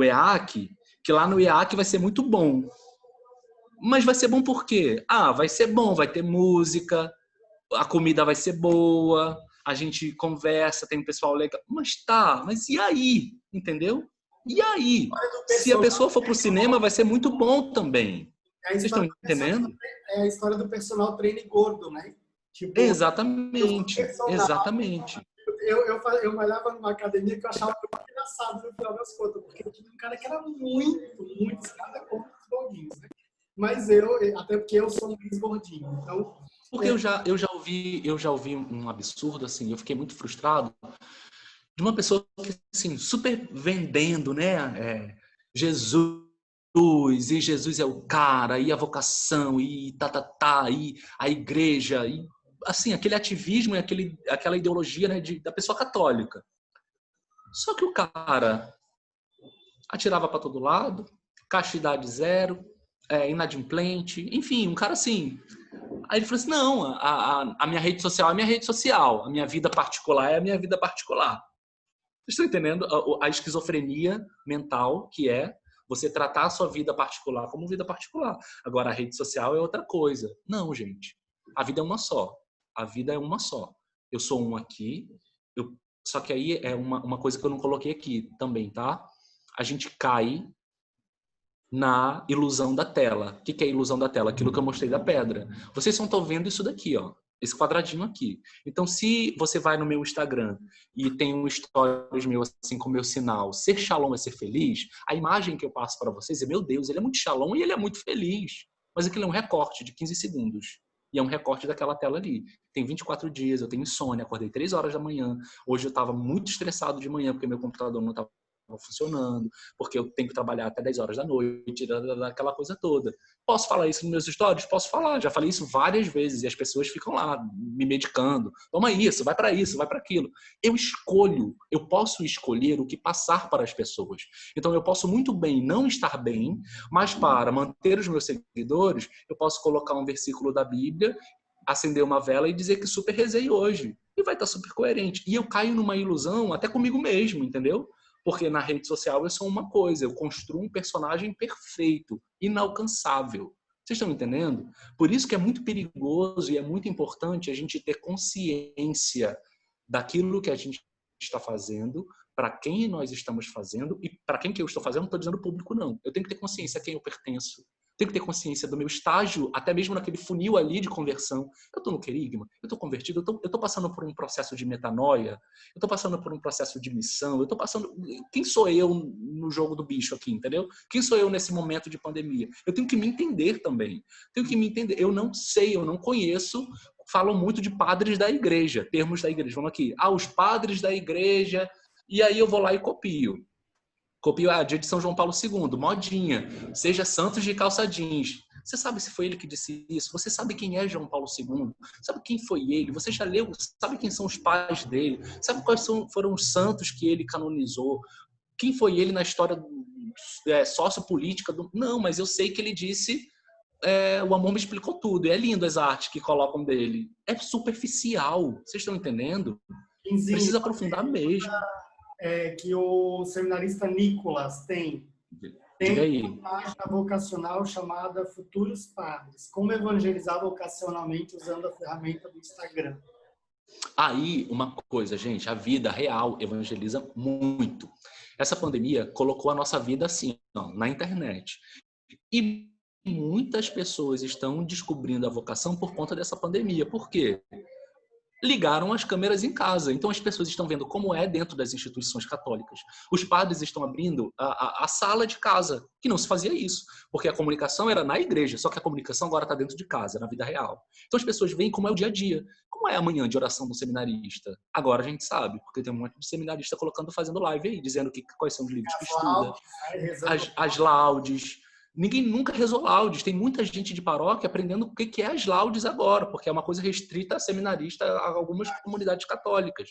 EAC, que lá no EAC vai ser muito bom. Mas vai ser bom por quê? Vai ser bom, vai ter música, a comida vai ser boa, a gente conversa, tem um pessoal legal. Mas e aí? Entendeu? E aí? Se a pessoa for pro cinema, vai ser muito bom também. Vocês estão entendendo? É a história do personal trainer gordo, né? Tipo, exatamente. Eu malhava numa academia que eu achava muito engraçado no final das contas, porque tinha um cara que era muito escada como os gordinhos, né? Mas até porque eu sou um gordinho, então... Porque eu já ouvi um absurdo, assim, eu fiquei muito frustrado de uma pessoa que, assim, super vendendo, né? Jesus, e Jesus é o cara, e a vocação, e e a igreja, e, assim, aquele ativismo e aquela ideologia, né, da pessoa católica. Só que o cara atirava para todo lado, castidade zero, inadimplente, enfim, um cara assim... Aí ele falou assim, não, a minha rede social é a minha rede social, a minha vida particular é a minha vida particular. Vocês estão entendendo a esquizofrenia mental que é você tratar a sua vida particular como vida particular. Agora, a rede social é outra coisa. Não, gente. A vida é uma só. A vida é uma só. Eu sou um aqui, só que aí é uma coisa que eu não coloquei aqui também, tá? A gente cai na ilusão da tela. O que é a ilusão da tela? Aquilo que eu mostrei da pedra. Vocês não estão vendo isso daqui, ó. Esse quadradinho aqui. Então, se você vai no meu Instagram e tem um stories meu assim com o meu sinal, ser shalom é ser feliz, a imagem que eu passo para vocês é, meu Deus, ele é muito shalom e ele é muito feliz. Mas aquilo é um recorte de 15 segundos. E é um recorte daquela tela ali. Tem 24 dias, eu tenho insônia, acordei 3 horas da manhã. Hoje eu estava muito estressado de manhã, porque meu computador não estava funcionando, porque eu tenho que trabalhar até 10 horas da noite, aquela coisa toda. Posso falar isso nos meus stories? Posso falar. Já falei isso várias vezes e as pessoas ficam lá me medicando. Toma isso, vai para aquilo. Eu posso escolher o que passar para as pessoas. Então eu posso muito bem não estar bem, mas para manter os meus seguidores, eu posso colocar um versículo da Bíblia, acender uma vela e dizer que super rezei hoje. E vai estar super coerente. E eu caio numa ilusão até comigo mesmo, entendeu? Porque na rede social eu sou uma coisa, eu construo um personagem perfeito, inalcançável. Vocês estão entendendo? Por isso que é muito perigoso e é muito importante a gente ter consciência daquilo que a gente está fazendo, para quem nós estamos fazendo e para quem que eu estou fazendo, não estou dizendo público, não. Eu tenho que ter consciência a quem eu pertenço. Tenho que ter consciência do meu estágio, até mesmo naquele funil ali de conversão. Eu estou no querigma, eu estou convertido, eu estou passando por um processo de metanoia, eu estou passando por um processo de missão, eu estou passando... Quem sou eu no jogo do bicho aqui, entendeu? Quem sou eu nesse momento de pandemia? Eu tenho que me entender também. Tenho que me entender. Eu não sei, eu não conheço. Falam muito de padres da igreja, termos da igreja. Vamos aqui. Os padres da igreja... E aí eu vou lá e copio dia de São João Paulo II, modinha, seja santos de calça jeans. Você sabe se foi ele que disse isso? Você sabe quem é João Paulo II? Sabe quem foi ele? Você já leu? Sabe quem são os pais dele? Sabe quais foram os santos que ele canonizou? Quem foi ele na história sociopolítica? Não, mas eu sei que ele disse... o amor me explicou tudo. E é lindo as artes que colocam dele. É superficial. Vocês estão entendendo? Precisa aprofundar mesmo. que o seminarista Nicolas tem. Diga Tem aí. uma página vocacional chamada Futuros Padres. Como evangelizar vocacionalmente usando a ferramenta do Instagram. Aí, uma coisa, gente, a vida real evangeliza muito. Essa pandemia colocou a nossa vida assim, ó, na internet. E muitas pessoas estão descobrindo a vocação por conta dessa pandemia. Por quê? Ligaram as câmeras em casa. Então, as pessoas estão vendo como é dentro das instituições católicas. Os padres estão abrindo a sala de casa, que não se fazia isso, porque a comunicação era na igreja, só que a comunicação agora está dentro de casa, na vida real. Então, as pessoas veem como é o dia a dia. Como é a manhã de oração do seminarista? Agora a gente sabe, porque tem um monte de seminarista fazendo live aí, dizendo quais são os livros que estuda, as laudes. Ninguém nunca rezou laudes. Tem muita gente de paróquia aprendendo o que é as laudes agora, porque é uma coisa restrita a seminarista a algumas comunidades católicas.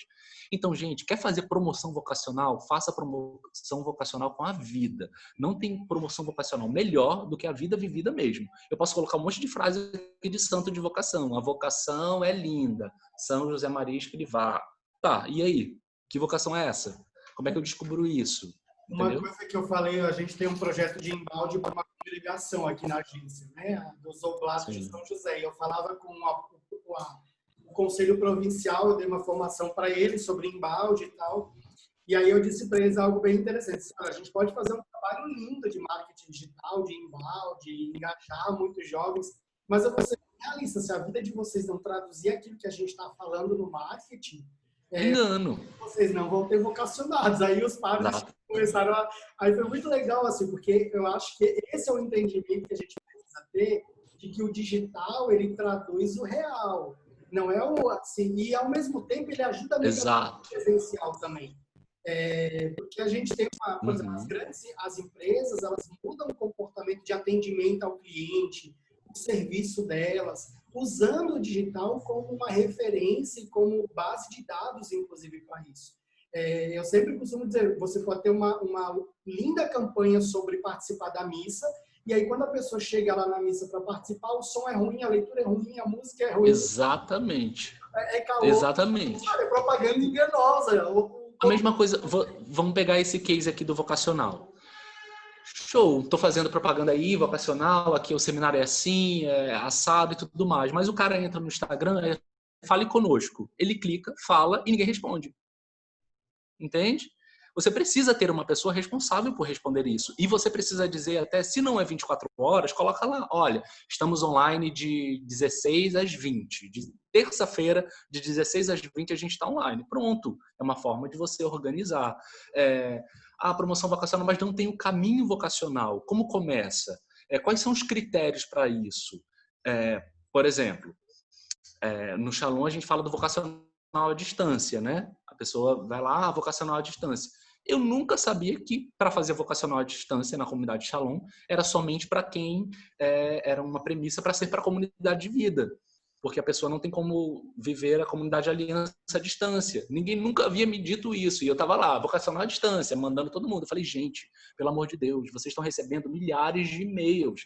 Então, gente, quer fazer promoção vocacional? Faça promoção vocacional com a vida. Não tem promoção vocacional melhor do que a vida vivida mesmo. Eu posso colocar um monte de frases aqui de santo de vocação. A vocação é linda. São José Maria Escrivá. Tá, e aí? Que vocação é essa? Como é que eu descubro isso? Uma coisa que eu falei, a gente tem um projeto de embalde para uma congregação aqui na agência, né? Dos Oblatos de São José. E eu falava com o Conselho Provincial, eu dei uma formação para eles sobre embalde e tal. E aí eu disse para eles algo bem interessante. A gente pode fazer um trabalho lindo de marketing digital, de embalde, engajar muitos jovens, mas eu vou ser realista, se a vida de vocês não traduzir aquilo que a gente está falando no marketing, engano. Vocês não vão ter vocacionados. Aí os padres começaram a... Aí foi muito legal, assim, porque eu acho que esse é o entendimento que a gente precisa ter, de que o digital, ele traduz o real. Não é o... Assim, e, ao mesmo tempo, ele ajuda a melhorar o presencial também. Porque a gente tem, por exemplo, as empresas, elas mudam o comportamento de atendimento ao cliente, o serviço delas, usando o digital como uma referência e como base de dados, inclusive, para isso. Eu sempre costumo dizer, você pode ter uma linda campanha sobre participar da missa, e aí quando a pessoa chega lá na missa para participar, o som é ruim, a leitura é ruim, a música é ruim. Exatamente. É calor. Exatamente. É propaganda enganosa. A mesma coisa, vamos pegar esse case aqui do vocacional. Show, estou fazendo propaganda aí, vocacional, aqui o seminário é assim, é assado e tudo mais. Mas o cara entra no Instagram, fale conosco. Ele clica, fala e ninguém responde. Entende? Você precisa ter uma pessoa responsável por responder isso. E você precisa dizer até, se não é 24 horas, coloca lá, olha, estamos online de 16 às 20. De terça-feira, de 16 às 20, a gente está online. Pronto. É uma forma de você organizar. A promoção vocacional, mas não tem o caminho vocacional. Como começa? Quais são os critérios para isso? Por exemplo, no Shalom a gente fala do vocacional à distância, né? A pessoa vai lá, vocacional à distância. Eu nunca sabia que para fazer vocacional à distância na comunidade Shalom era somente para quem era uma premissa para ser para a comunidade de vida. Porque a pessoa não tem como viver a comunidade aliança à distância. Ninguém nunca havia me dito isso. E eu estava lá, vocacional à distância, mandando todo mundo. Eu falei, gente, pelo amor de Deus, vocês estão recebendo milhares de e-mails.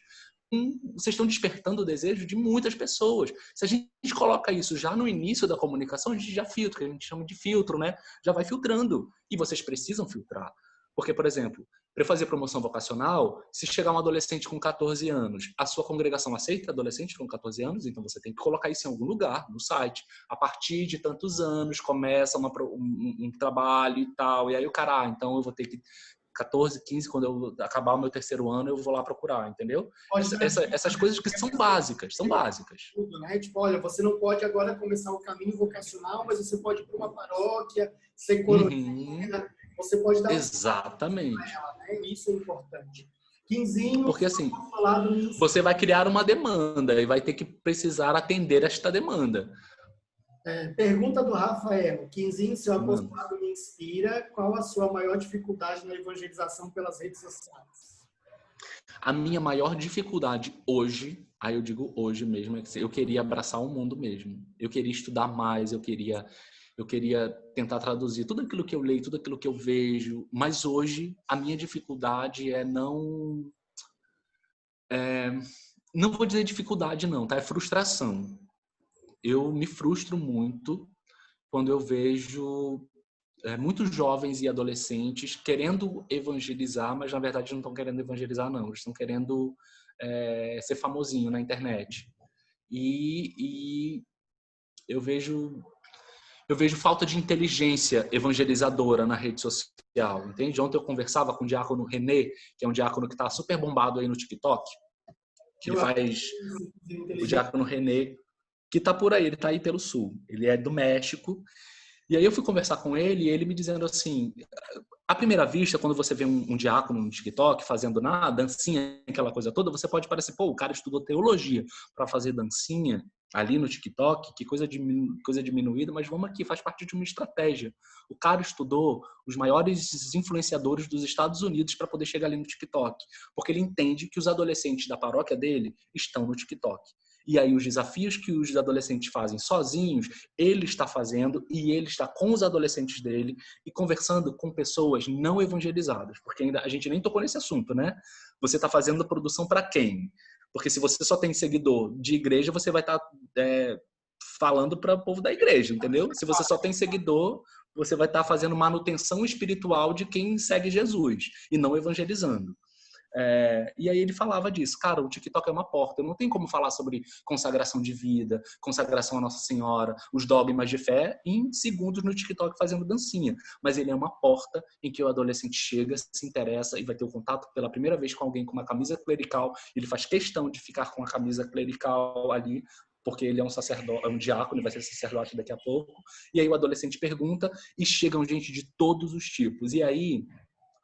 Vocês estão despertando o desejo de muitas pessoas. Se a gente coloca isso já no início da comunicação, a gente já filtra, que a gente chama de filtro, né? Já vai filtrando. E vocês precisam filtrar. Porque, por exemplo, para fazer promoção vocacional, se chegar um adolescente com 14 anos, a sua congregação aceita adolescente com 14 anos? Então você tem que colocar isso em algum lugar, no site. A partir de tantos anos começa um trabalho e tal. E aí o cara, então eu vou ter que 14, 15, quando eu acabar o meu terceiro ano, eu vou lá procurar, entendeu? Essas coisas que são básicas, são básicas. Tudo, né? Tipo, olha, você não pode agora começar o caminho vocacional, mas você pode ir para uma paróquia, ser coroinha, você pode dar... Exatamente. Ela, né? Isso é importante. Quinzinho, porque assim, você vai criar uma demanda e vai ter que precisar atender esta demanda. Pergunta do Rafael. Quinzinho, seu apostolado me inspira. Qual a sua maior dificuldade na evangelização pelas redes sociais? A minha maior dificuldade hoje, aí eu digo hoje mesmo, é que eu queria abraçar o mundo mesmo. Eu queria estudar mais, eu queria tentar traduzir tudo aquilo que eu leio, tudo aquilo que eu vejo. Mas hoje, a minha dificuldade é não vou dizer dificuldade não, tá? É frustração. Eu me frustro muito quando eu vejo muitos jovens e adolescentes querendo evangelizar, mas na verdade não estão querendo evangelizar, não. Eles estão querendo ser famosinho na internet. E eu vejo falta de inteligência evangelizadora na rede social, entende? Ontem eu conversava com o diácono René, que é um diácono que está super bombado aí no TikTok, que ele faz... O diácono René, que está por aí, ele está aí pelo sul. Ele é do México. E aí eu fui conversar com ele e ele me dizendo assim, à primeira vista, quando você vê um diácono no TikTok fazendo dancinha, aquela coisa toda, você pode parecer, pô, o cara estudou teologia para fazer dancinha ali no TikTok, que coisa diminuída, mas vamos aqui, faz parte de uma estratégia. O cara estudou os maiores influenciadores dos Estados Unidos para poder chegar ali no TikTok, porque ele entende que os adolescentes da paróquia dele estão no TikTok. E aí os desafios que os adolescentes fazem sozinhos, ele está fazendo e ele está com os adolescentes dele e conversando com pessoas não evangelizadas, porque ainda a gente nem tocou nesse assunto, né? Você está fazendo produção para quem? Porque se você só tem seguidor de igreja, você vai estar falando para o povo da igreja, entendeu? Se você só tem seguidor, você vai estar fazendo manutenção espiritual de quem segue Jesus e não evangelizando. E aí ele falava disso, cara, o TikTok é uma porta, eu não tenho como falar sobre consagração de vida, consagração a Nossa Senhora, os dogmas de fé em segundos no TikTok fazendo dancinha, mas ele é uma porta em que o adolescente chega, se interessa e vai ter o contato pela primeira vez com alguém com uma camisa clerical, ele faz questão de ficar com a camisa clerical ali, porque ele é um sacerdote, é um diácono, vai ser sacerdote daqui a pouco, e aí o adolescente pergunta e chegam gente de todos os tipos, e aí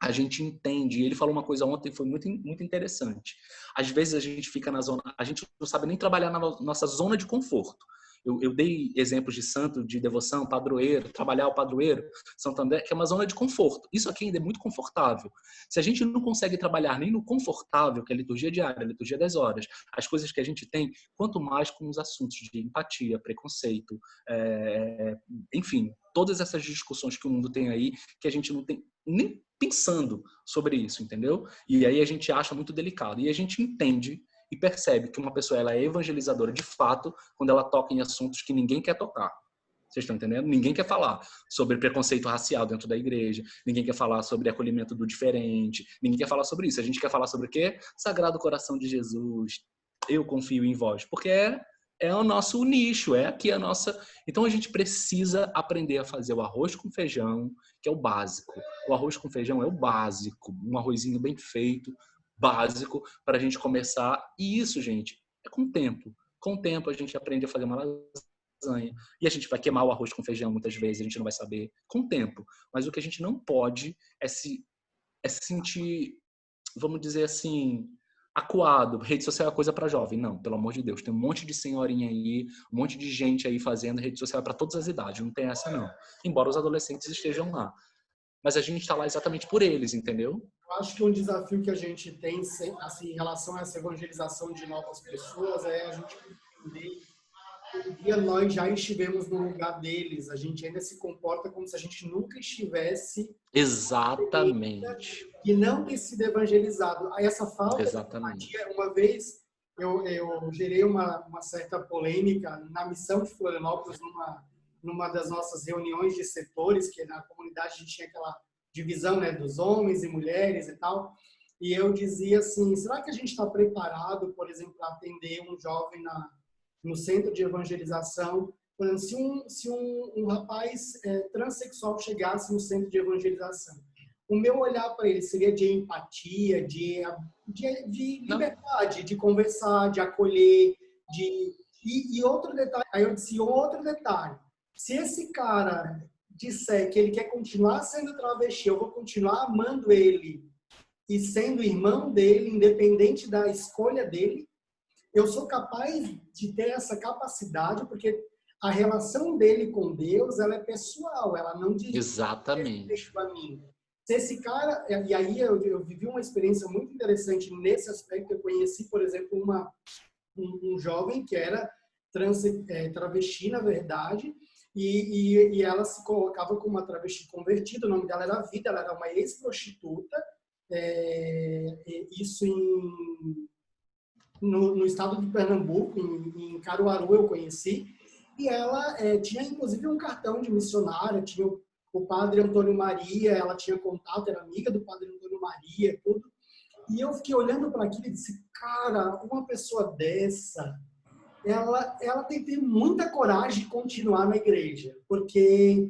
a gente entende. E ele falou uma coisa ontem que foi muito, muito interessante. Às vezes a gente fica na zona... A gente não sabe nem trabalhar na nossa zona de conforto. Eu dei exemplos de santo, de devoção, padroeiro, trabalhar o padroeiro, Santo André, que é uma zona de conforto. Isso aqui ainda é muito confortável. Se a gente não consegue trabalhar nem no confortável, que é a liturgia diária, a liturgia das horas, as coisas que a gente tem, quanto mais com os assuntos de empatia, preconceito, enfim, todas essas discussões que o mundo tem aí, que a gente não tem nem pensando sobre isso, entendeu? E aí a gente acha muito delicado. E a gente entende e percebe que uma pessoa ela é evangelizadora de fato quando ela toca em assuntos que ninguém quer tocar. Vocês estão entendendo? Ninguém quer falar sobre preconceito racial dentro da igreja, ninguém quer falar sobre acolhimento do diferente, ninguém quer falar sobre isso. A gente quer falar sobre o quê? Sagrado Coração de Jesus, eu confio em vós, porque é o nosso nicho, é aqui a nossa... Então a gente precisa aprender a fazer o arroz com feijão, que é o básico. O arroz com feijão é o básico, um arrozinho bem feito, básico, para a gente começar. E isso, gente, é com o tempo. Com o tempo a gente aprende a fazer uma lasanha. E a gente vai queimar o arroz com feijão muitas vezes, a gente não vai saber. Com o tempo. Mas o que a gente não pode é se sentir, vamos dizer assim, acuado. Rede social é coisa para jovem. Não, pelo amor de Deus. Tem um monte de senhorinha aí, um monte de gente aí fazendo rede social para todas as idades. Não tem essa, não. Embora os adolescentes estejam lá. Mas a gente está lá exatamente por eles, entendeu? Eu acho que um desafio que a gente tem assim, em relação a essa evangelização de novas pessoas é a gente entender que um dia nós já estivemos no lugar deles. A gente ainda se comporta como se a gente nunca estivesse exatamente e não ter sido evangelizado. Aí essa falta exatamente de empatia, uma vez eu gerei uma certa polêmica na missão de Florianópolis, numa das nossas reuniões de setores, que na comunidade a gente tinha aquela divisão, né, dos homens e mulheres e tal, e eu dizia assim, será que a gente está preparado, por exemplo, para atender um jovem no centro de evangelização? Por exemplo, se um rapaz transexual chegasse no centro de evangelização, o meu olhar para ele seria de empatia, de liberdade, de conversar, de acolher, e outro detalhe, aí eu disse outro detalhe, se esse cara disser que ele quer continuar sendo travesti, eu vou continuar amando ele e sendo irmão dele, independente da escolha dele, eu sou capaz de ter essa capacidade, porque a relação dele com Deus, ela é pessoal, ela não diz exatamente a mim. Se esse cara, e aí eu vivi uma experiência muito interessante nesse aspecto, eu conheci, por exemplo, um jovem que era travesti, na verdade, e ela se colocava como uma travesti convertida, o nome dela era Vida, ela era uma ex-prostituta, isso no estado de Pernambuco, em Caruaru eu conheci, e ela tinha inclusive um cartão de missionária, tinha o padre Antônio Maria, ela tinha contato, era amiga do padre Antônio Maria, tudo. E eu fiquei olhando para aquilo e disse, cara, uma pessoa dessa, ela tem que ter muita coragem de continuar na igreja, porque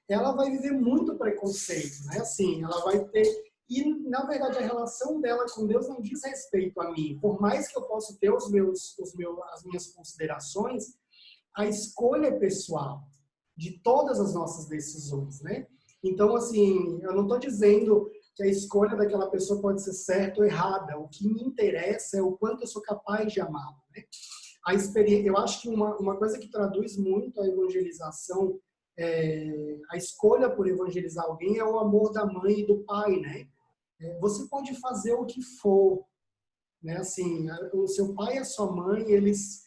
ela vai viver muito preconceito, né? Assim, ela vai ter... E, na verdade, a relação dela com Deus não diz respeito a mim. Por mais que eu possa ter as minhas considerações, a escolha é pessoal de todas as nossas decisões, né? Então, assim, eu não estou dizendo que a escolha daquela pessoa pode ser certa ou errada. O que me interessa é o quanto eu sou capaz de amá-la, né? A experiência, eu acho que uma coisa que traduz muito a evangelização, a escolha por evangelizar alguém é o amor da mãe e do pai, né? Você pode fazer o que for, né? Assim, o seu pai e a sua mãe, eles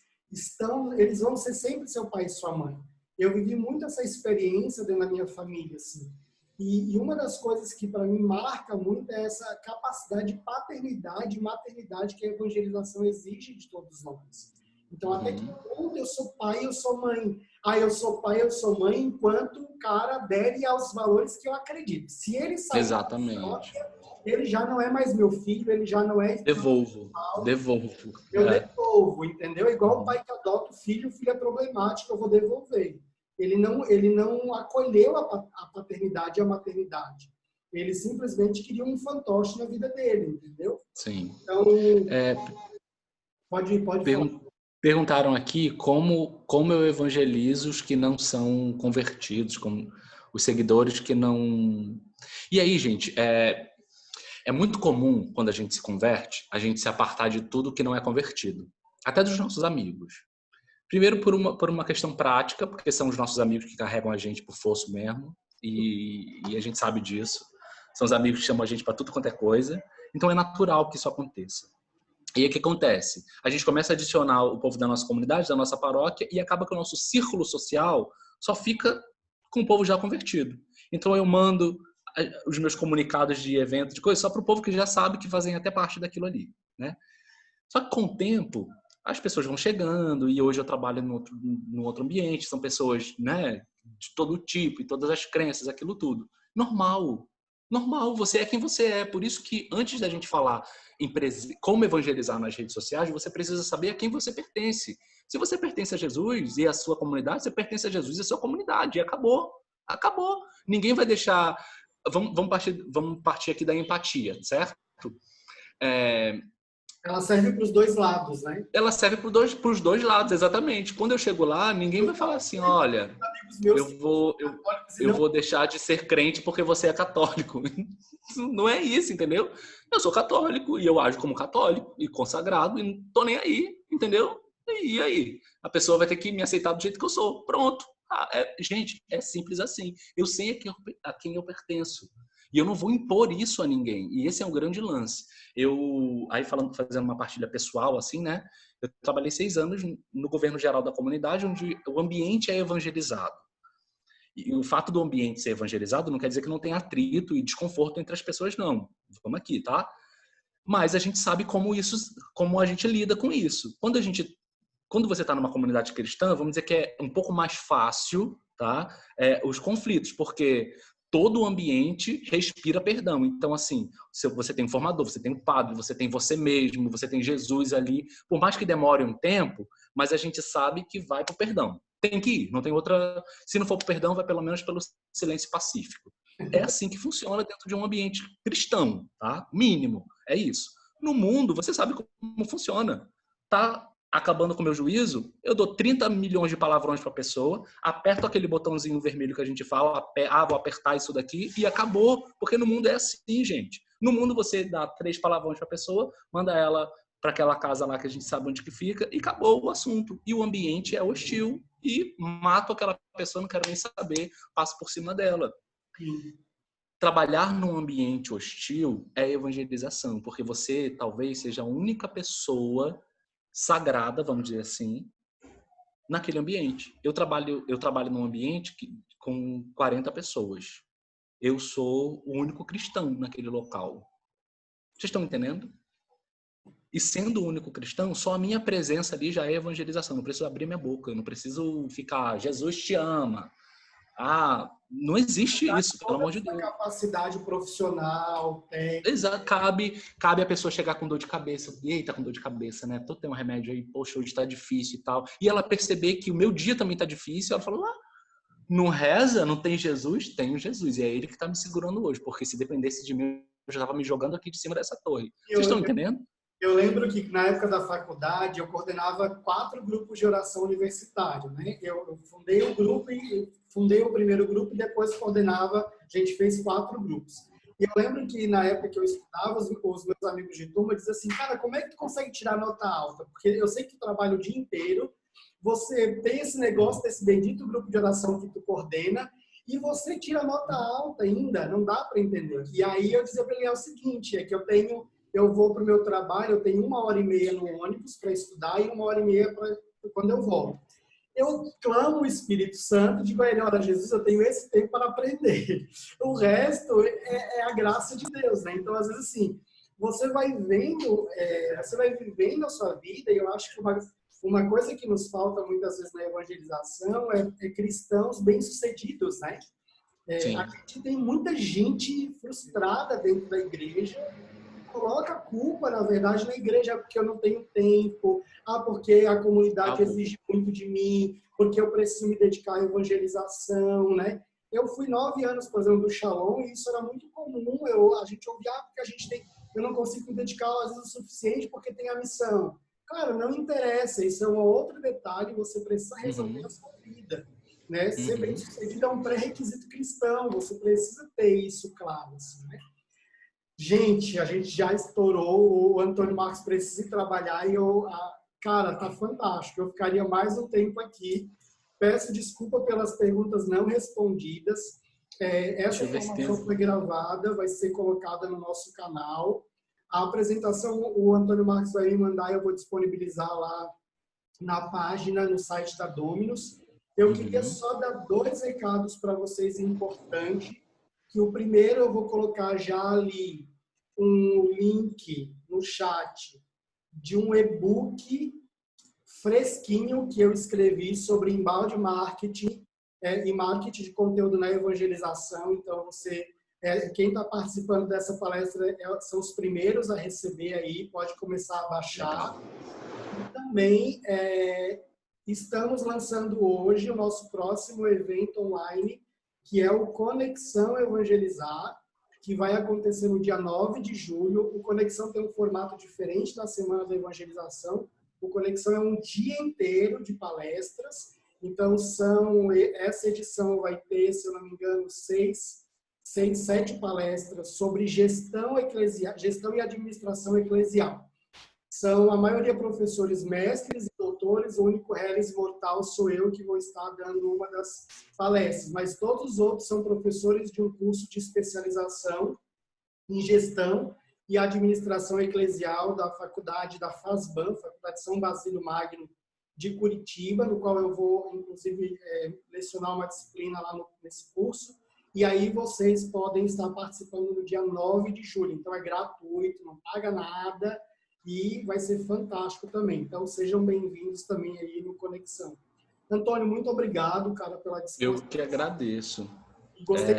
vão ser sempre seu pai e sua mãe. Eu vivi muito essa experiência dentro da minha família, assim. E uma das coisas que para mim marca muito é essa capacidade de paternidade e maternidade que a evangelização exige de todos nós. Então, até que ponto eu sou pai, eu sou mãe? Eu sou pai, eu sou mãe, enquanto o cara adere aos valores que eu acredito. Se ele sair Exatamente. ele já não é mais meu filho, ele já não é... Devolvo. Eu devolvo, entendeu? Igual o pai que adota o filho é problemático, eu vou devolver. Ele não acolheu a paternidade e a maternidade. Ele simplesmente queria um fantoche na vida dele, entendeu? Sim. Então, pode falar. Perguntaram aqui como eu evangelizo os que não são convertidos, como os seguidores que não... E aí, gente, é muito comum, quando a gente se converte, a gente se apartar de tudo que não é convertido. Até dos nossos amigos. Primeiro, por uma questão prática, porque são os nossos amigos que carregam a gente por fosso mesmo. E a gente sabe disso. São os amigos que chamam a gente para tudo quanto é coisa. Então, é natural que isso aconteça. E aí, o que acontece? A gente começa a adicionar o povo da nossa comunidade, da nossa paróquia, e acaba que o nosso círculo social só fica com o povo já convertido. Então, eu mando os meus comunicados de evento, de coisa, só para o povo que já sabe que fazem até parte daquilo ali, né? Só que com o tempo, as pessoas vão chegando, e hoje eu trabalho num outro ambiente, são pessoas, né, de todo tipo, e todas as crenças, aquilo tudo. Normal, você é quem você é. Por isso que antes da gente falar em como evangelizar nas redes sociais, você precisa saber a quem você pertence. Se você pertence a Jesus e a sua comunidade, você pertence a Jesus e a sua comunidade, e acabou. Ninguém vai deixar... Vamos partir aqui da empatia, certo? Ela serve para os dois lados, né? Ela serve para os dois lados, exatamente. Quando eu chego lá, ninguém vai falar assim, olha, eu vou deixar de ser crente porque você é católico. Não é isso, entendeu? Eu sou católico e eu ajo como católico e consagrado e não tô nem aí, entendeu? E aí? A pessoa vai ter que me aceitar do jeito que eu sou. Pronto. Gente, é simples assim. Eu sei a quem eu pertenço. E eu não vou impor isso a ninguém. E esse é um grande lance. Fazendo uma partilha pessoal, assim, né? Eu trabalhei 6 anos no governo geral da comunidade, onde o ambiente é evangelizado. E o fato do ambiente ser evangelizado não quer dizer que não tem atrito e desconforto entre as pessoas, não. Vamos aqui, tá? Mas a gente sabe como a gente lida com isso. Quando você está numa comunidade cristã, vamos dizer que é um pouco mais fácil, tá? Os conflitos, porque todo o ambiente respira perdão. Então, assim, você tem um formador, você tem um padre, você tem você mesmo, você tem Jesus ali. Por mais que demore um tempo, mas a gente sabe que vai para o perdão. Tem que ir, não tem outra... Se não for para o perdão, vai pelo menos pelo silêncio pacífico. É assim que funciona dentro de um ambiente cristão, tá? Mínimo, é isso. No mundo, você sabe como funciona. Tá acabando com o meu juízo, eu dou 30 milhões de palavrões para a pessoa, aperto aquele botãozinho vermelho que a gente fala, vou apertar isso daqui, e acabou. Porque no mundo é assim, gente. No mundo você dá 3 palavrões para a pessoa, manda ela para aquela casa lá que a gente sabe onde que fica, e acabou o assunto. E o ambiente é hostil, e mato aquela pessoa, não quero nem saber, passo por cima dela. Trabalhar num ambiente hostil é evangelização, porque você talvez seja a única pessoa sagrada, vamos dizer assim, naquele ambiente. Eu trabalho num ambiente com 40 pessoas. Eu sou o único cristão naquele local. Vocês estão entendendo? E sendo o único cristão, só a minha presença ali já é evangelização. Não preciso abrir minha boca, não preciso ficar, Jesus te ama. Não existe isso, pelo amor de Deus. Capacidade profissional, técnica. Exato, cabe a pessoa chegar com dor de cabeça. Eita, com dor de cabeça, né? Tô tendo um remédio aí, poxa, hoje tá difícil e tal. E ela perceber que o meu dia também tá difícil, ela falou, não reza, não tem Jesus? Tenho Jesus. E é ele que tá me segurando hoje, porque se dependesse de mim, eu já tava me jogando aqui de cima dessa torre. Vocês estão entendendo? Eu lembro que na época da faculdade eu coordenava 4 grupos de oração universitário, né? Eu fundei um grupo e fundei o primeiro grupo e depois coordenava, a gente fez 4 grupos. E eu lembro que na época que eu estudava, os meus amigos de turma diziam assim, cara, como é que tu consegue tirar nota alta? Porque eu sei que tu trabalha o dia inteiro, você tem esse negócio desse bendito grupo de oração que tu coordena e você tira nota alta ainda, não dá para entender. E aí eu dizia para ele o seguinte, é que eu vou para o meu trabalho, eu tenho 1h30 no ônibus para estudar e 1h30 quando eu volto. Eu clamo o Espírito Santo, digo a ele, olha, Jesus, eu tenho esse tempo para aprender. O resto é a graça de Deus, né? Então, às vezes, assim, você vai vendo, você vai vivendo a sua vida, e eu acho que uma coisa que nos falta muitas vezes na evangelização é cristãos bem-sucedidos, né? A gente tem muita gente frustrada dentro da igreja, coloca a culpa, na verdade, na igreja, porque eu não tenho tempo, porque a comunidade exige muito de mim, porque eu preciso me dedicar à evangelização, né? Eu fui 9 anos, por exemplo, do Shalom, e isso era muito comum, a gente ouvia, porque eu não consigo me dedicar, às vezes, o suficiente, porque tem a missão. Cara, não interessa, isso é um outro detalhe, você precisa resolver a sua vida, né? Ser bem-sucedido é um pré-requisito cristão, você precisa ter isso claro, assim, né? Gente, a gente já estourou, o Antônio Marcos precisa ir trabalhar e cara, tá fantástico. Eu ficaria mais um tempo aqui. Peço desculpa pelas perguntas não respondidas. Essa informação foi gravada, vai ser colocada no nosso canal. A apresentação, o Antônio Marcos vai me mandar e eu vou disponibilizar lá na página, no site da Dominus. Eu queria só dar 2 recados para vocês importantes. Que o primeiro eu vou colocar já ali um link no chat de um e-book fresquinho que eu escrevi sobre embalde marketing e marketing de conteúdo na evangelização. Então, quem está participando dessa palestra são os primeiros a receber aí, pode começar a baixar. E também estamos lançando hoje o nosso próximo evento online, que é o Conexão Evangelizar, que vai acontecer no dia 9 de julho. O Conexão tem um formato diferente da Semana da Evangelização. O Conexão é um dia inteiro de palestras. Então, essa edição vai ter, se eu não me engano, 7 palestras sobre gestão e administração eclesial. São a maioria professores mestres e doutores, o único reles mortal sou eu que vou estar dando uma das palestras, mas todos os outros são professores de um curso de especialização em gestão e administração eclesial da faculdade da FASBAN, Faculdade São Basílio Magno de Curitiba, no qual eu vou, inclusive, lecionar uma disciplina lá nesse curso, e aí vocês podem estar participando no dia 9 de julho, então é gratuito, não paga nada, e vai ser fantástico também. Então, sejam bem-vindos também aí no Conexão. Antônio, muito obrigado, cara, pela discussão. Eu que agradeço. Gostei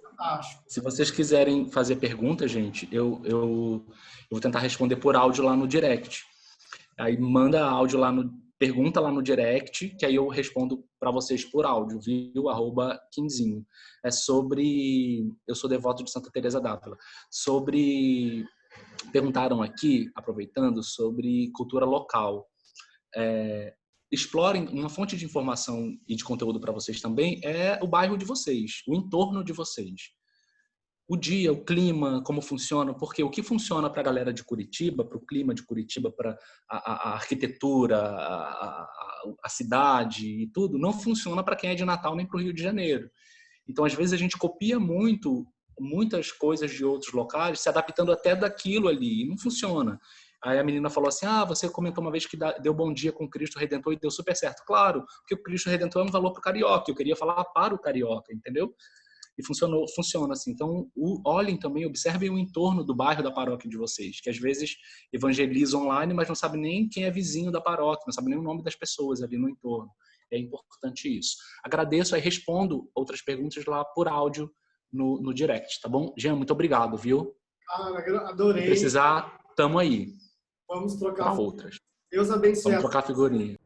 fantástico. Se vocês quiserem fazer perguntas, gente, eu vou tentar responder por áudio lá no direct. Aí manda áudio pergunta lá no direct, que aí eu respondo para vocês por áudio, viu? @quinzinho. É sobre... Eu sou devoto de Santa Teresa d'Ávila. Perguntaram aqui, aproveitando, sobre cultura local. Explorem, uma fonte de informação e de conteúdo para vocês também é o bairro de vocês, o entorno de vocês. O dia, o clima, como funciona, porque o que funciona para a galera de Curitiba, para o clima de Curitiba, para a arquitetura, a cidade e tudo, não funciona para quem é de Natal nem para o Rio de Janeiro. Então, às vezes, a gente copia muitas coisas de outros locais, se adaptando até daquilo ali, e não funciona. Aí a menina falou assim, você comentou uma vez que deu bom dia com o Cristo Redentor e deu super certo. Claro, porque o Cristo Redentor é um valor para o carioca, eu queria falar para o carioca, entendeu? E funciona assim. Então, olhem também, observem o entorno do bairro da paróquia de vocês, que às vezes evangelizam online, mas não sabem nem quem é vizinho da paróquia, não sabem nem o nome das pessoas ali no entorno. É importante isso. Agradeço, aí respondo outras perguntas lá por áudio no direct, tá bom? Jean, muito obrigado, viu? Adorei. Se precisar, tamo aí. Vamos trocar outras. Deus abençoe. Vamos trocar figurinha.